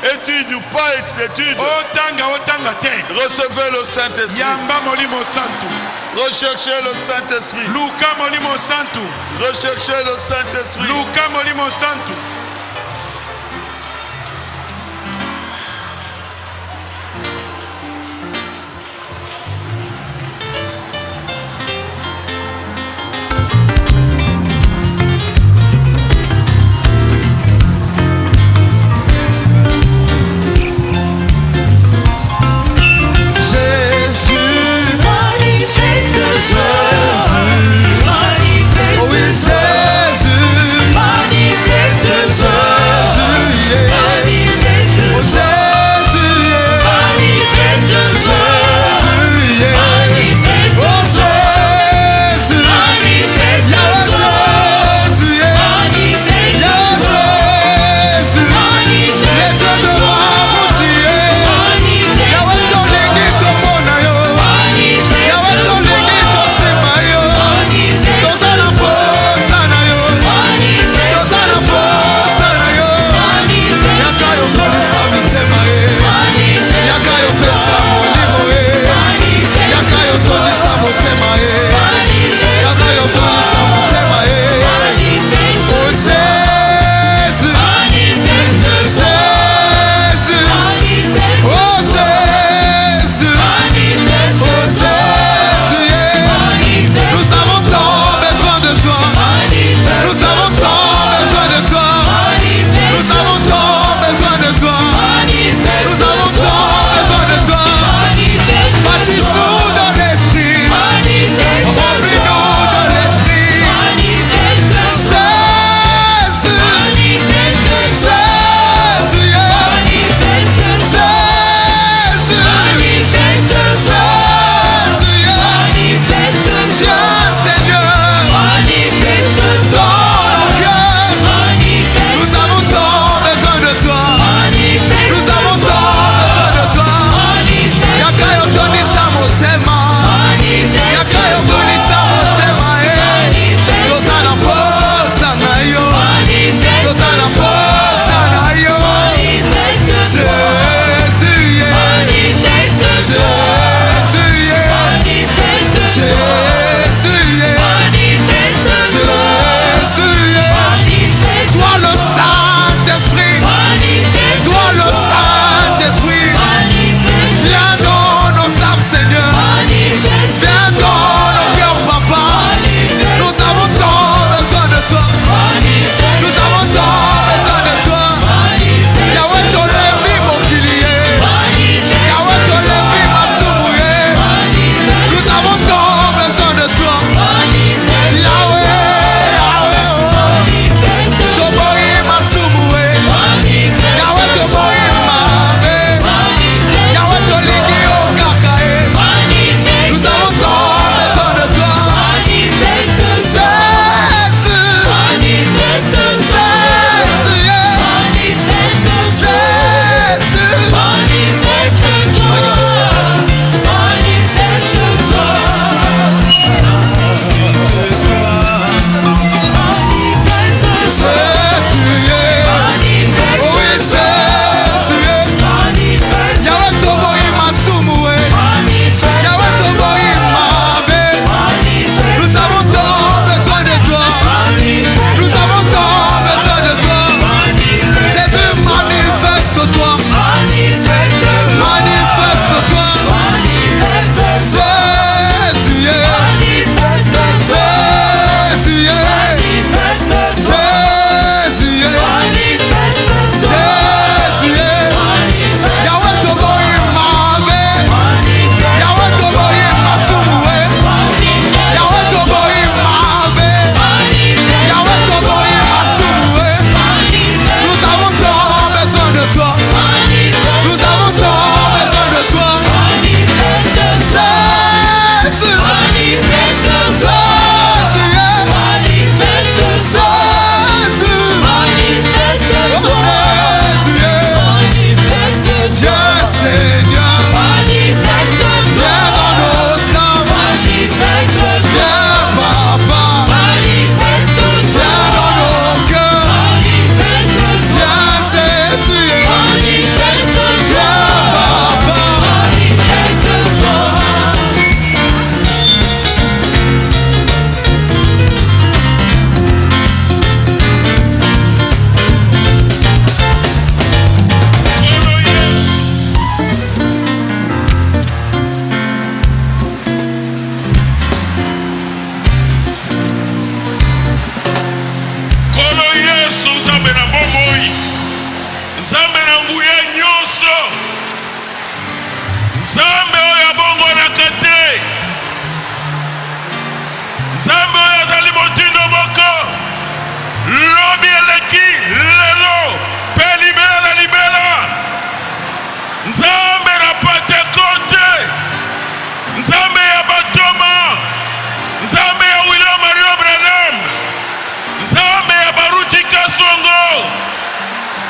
Étude ou pas étude. otanga te Recevez le Saint-Esprit. yamba molimo santu Recherchez le Saint-Esprit. luka molimo santu Recherchez le Saint-Esprit. luka molimo santu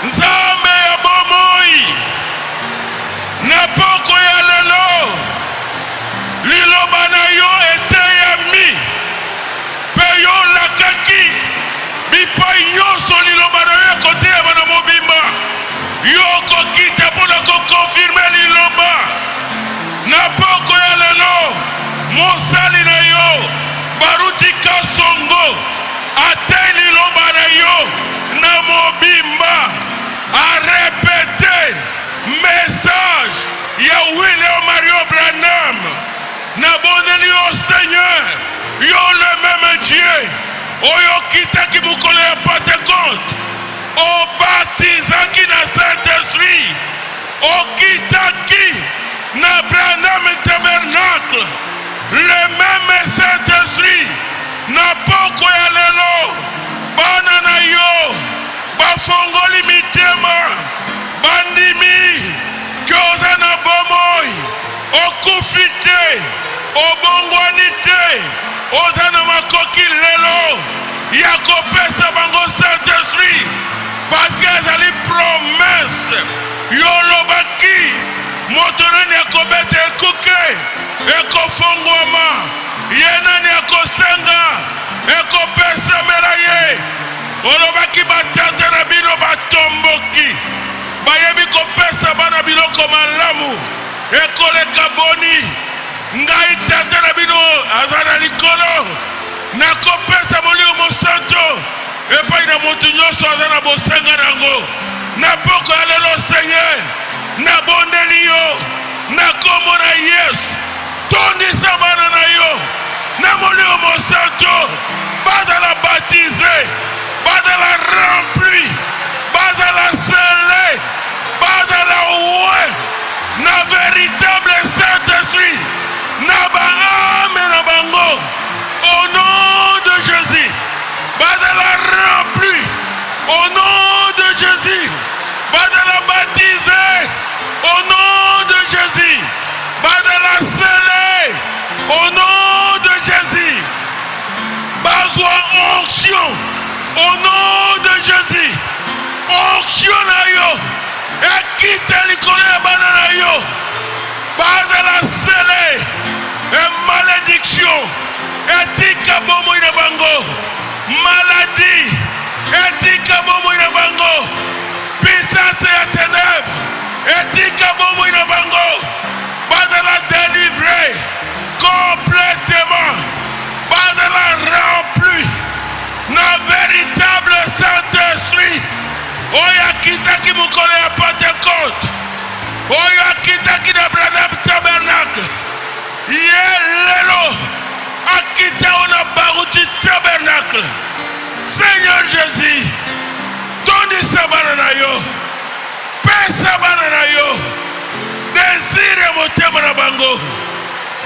Nzambe ya bomoi na poko ya lelo liloba na yo eteyami pe yo lakaki bipai nyonso liloba na yo ekoteyama na mobimba yo okokita mpona kokonfirme liloba na poko ya lelo mosali na yo baruti kasongo ate liloba na yo na mobimba arepete message ya William Mario Branham na bondeli yo Seigneur yo le même Dieu oyo kitaki mokolo ya Pentecôte obatizaki na Saint-Esprit okitaki na Branham Tabernacle le même Saint-Esprit na poko ya lelo bana na yo bafongoli mitema bandimi kyoza na bomoi okufi te obongwani te oza na makoki lelo ya kopesa bango Saint-Esprit parce que ezali promesse yolobaki moto nani akobeta ekuke ekofongwama ye nani akosenga ekopesamela ye olobaki batata na bino batomboki bayebi kopesa bana biloko malamu ekoleka boni ngai tata na bino aza na likolo nakopesa molimo mosantu epai na moto nyonso aza na bosenga nango na poko ya lelo Seigneur nabondeli yo na kombo na Yesu tondisa bana na yo na molimo mosantu bazala baptisé bazala rempli bazala scellé bazala oue na véritable Saint-Esprit na baame na bango au nom de Jésus bazala rempli au nom de Jésus bazala baptisé au nom de Jésus bazala scellé au nom de Jésus bazwa onction au nom de Jésus onction na yo ekite likolo ya bana na yo bazala scellé et malédiction etika bomoi na bango maladie etika bomoi na bango puissance ya ténèbres etika bomoi na bango bazala délivré complètement bazala rempli na véritable Saint-Esprit oyo akitaki mokolo ya Pentecôte oyo akitaki na Branham Tabernacle ye lelo akita ona baruti Tabernacle Seigneur Jésus tondisa bana na yo pesa bana na yo désire motema na bango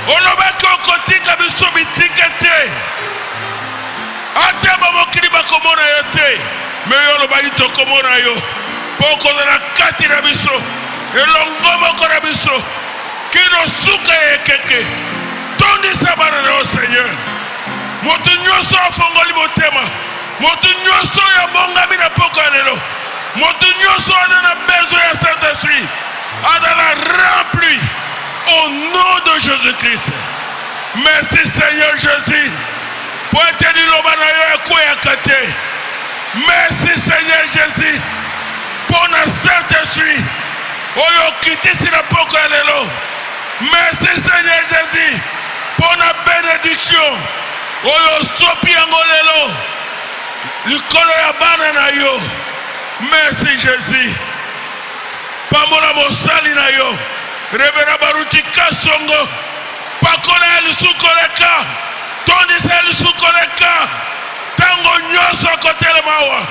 olobaki okotika biso bitike te ata bamokili bakomona yo te me yo olobaki tokomona yo mpo okozala kati na biso elongo moko na biso kino suka ya ekeke tondisa bana na yo Seigneur moto nyonso afongoli motema moto nyonso oyo abongami na poko ya lelo moto nyonso aza na besoin ya Saint-Esprit azala rempli au nom de Jésus-Christ. Merci Seigneur Jésus pour ete liloba na yo ekweyaka te. Merci Seigneur Jésus pour na Saint-Esprit oyo okitisi na poko ya lelo. Merci Seigneur Jésus pour na bénédiction oyo sopi yango lelo likolo ya bana na yo. Merci Jésus pambola mosali na yo Revera baruti kasongo pakola ya lisukoleka tondisa ya lisukoleka tango nyonso kotelema awa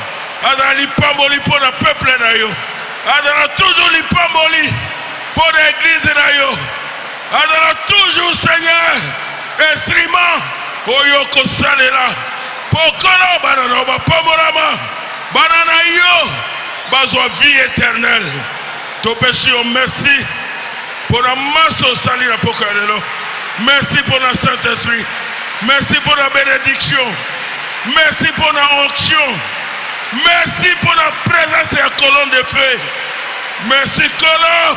azala lipamboli mpo na peuple na yo azala toujours lipamboli mpo na église na yo azala toujours Seigneur instrument oyo kosalela pokolo bana na bapambolama bana na yo bazwa vie éternelle topesi yo merci pour la masse au salut à Pokalelo. Merci pour la Saint-Esprit. Merci pour la bénédiction. Merci pour la onction. Merci pour la présence et la colonne de feu. Merci Kolo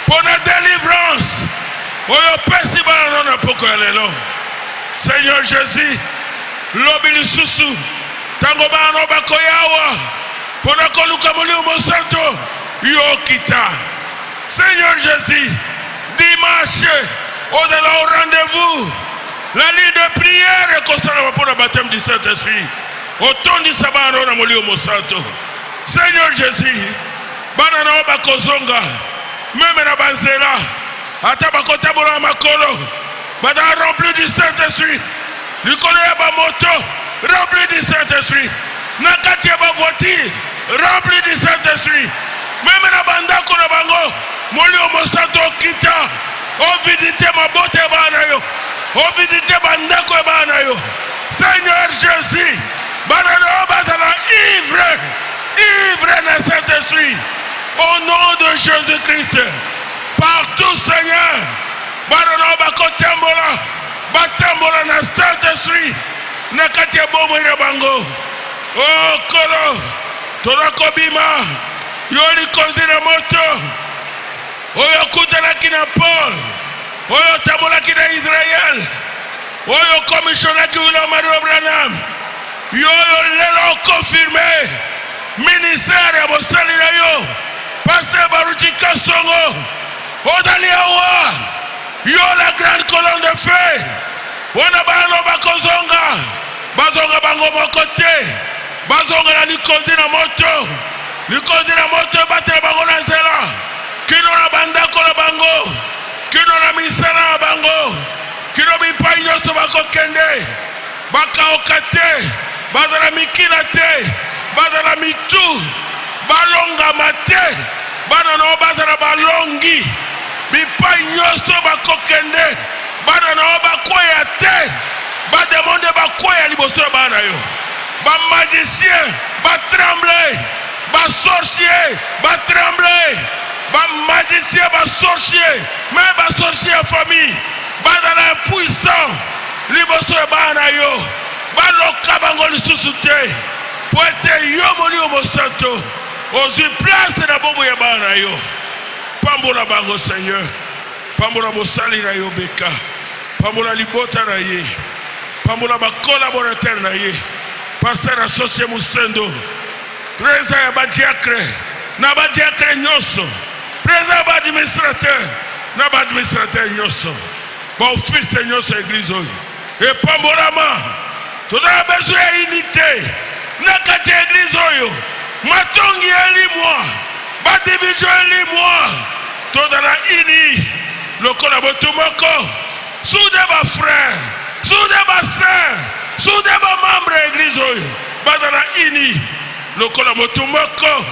pour la délivrance. Seigneur Jésus, l'obili susu, tango bano bakoyawa, pona koluka mulio santo, yokita. Seigneur Jésus, dimanche, au-delà au rendez-vous, la ligne de prière est constante pour le baptême du Saint-Esprit. Autant du sabbat, on a mulio santo. Seigneur Jésus, banana bakozonga, même na banzela, atabakota bora makolo. Madame rempli du Saint-Esprit. Nicolas ba moto rempli du Saint-Esprit. Nakati ba voiture rempli du Saint-Esprit. Même na banda ko na bango moli o mosanto kita. O visiter ma bote bana yo. O visiter banda ko bana yo. Seigneur Jésus, bana no bazala ivre na Saint-Esprit. Au nom de Jésus-Christ. Partout Seigneur. Barano bakotambola, batambola na Saint-Esprit, na kati ya bomo ina bango. Oh Kolo, torako bima, yoli konzina moto, oyo kutana kina Paul, oyo tambola kina Israel, oyo komishona ki William Mario Branham, yoyo lelo confirmé, ministère ya bosali na yo, Pasteur Baruti Kasongo, odali awa, yo la grande colonne de feu. Wana bano bakozonga. Bazonga bango mokote. Bazonga na likondi na moto. Likondi na moto batela bango na zela. Kino na bandako na bango. Kino na misala na bango. Kino mipai nyoso bakokende. Bakaokate. Bazala mikina te. Bazala mitu. Balonga mate. Bana no bazala balongi. Bipai nyoso bakokende bana na bakoya te ba demande bakoya liboso bana yo ba magicien ba trembler ba sorcier ba trembler ba magicien ba sorcier mais ba sorcier famille bana na puissant liboso bana yo ba loka bango lisusu te poete yo moni o mosanto ozi place na bobo ya bana yo. Pambola bango Seigneur, pambola bosali na yo beka, pambola libota na ye, pambola ba collaborateur na ye, pasteur associé Musendo, président ya badiacre, na badiacre nyoso, président ba administrateur, na ba administrateur nyoso, ba office nyoso église oyo, et pambola ma, tout a besoin d'unité, na kati église oyo, matongi eli moi, ba division eli moi, tout dans la ini, le collaborateur moko, soudé ma frère, soudé ma soeur, soudé ma membre église oyo, ba dans la ini, le collaborateur moko,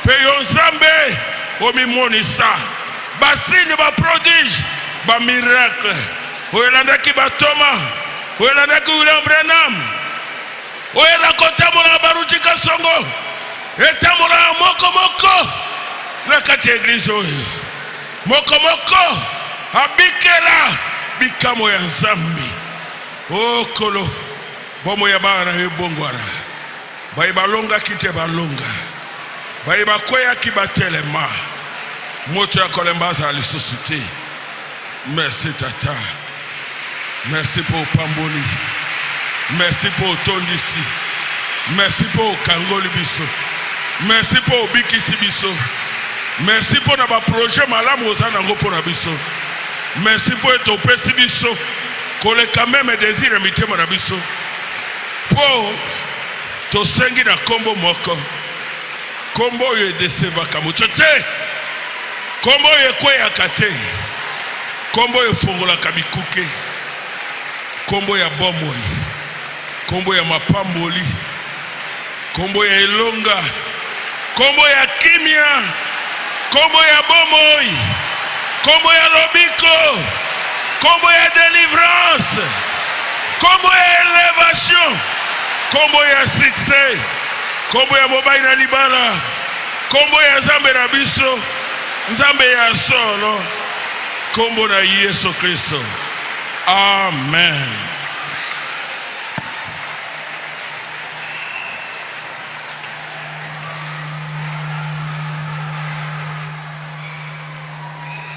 payons Zambé, omi monisa, ba signe, ba prodige, ba miracle, oyelanda ki ba Thomas, oyelanda ki William Branham, oyela kotambola Baruti Kasongo, etambola moko moko, na kati église oyo. Moko moko abikela bikamo ya Nzambi. Oh Kolo bomo ya bana ebongwana. Bayi balonga kite balonga. Bayi bakoya kibatelema. Moto ya kolembaza alisosité. Merci Tata. Merci pour Pamboli. Merci pour Tondisi. Merci pour Kangoli biso. Merci pour Bikisi biso. Merci pour notre projet malamu ozanango pour na biso. Merci pour être au pessibiso. Kole quand même désir mitema na biso. Pour to sengi na kombo moko. Kombo ye deseva kamuchote. Kombo ye kweya kate. Kombo ye fongola kabikuke. Kombo ya bomoi. Kombo ya mapamboli. Kombo ya elonga. Kombo ya kimia. Kombo ya bomoi, kombo ya lobiko, kombo ya délivrance, kombo ya élévation, kombo ya succès, kombo ya mobile na libala, kombo ya Nzambe na biso, Nzambe ya solo, kombo na Yesu Kristo. Amen.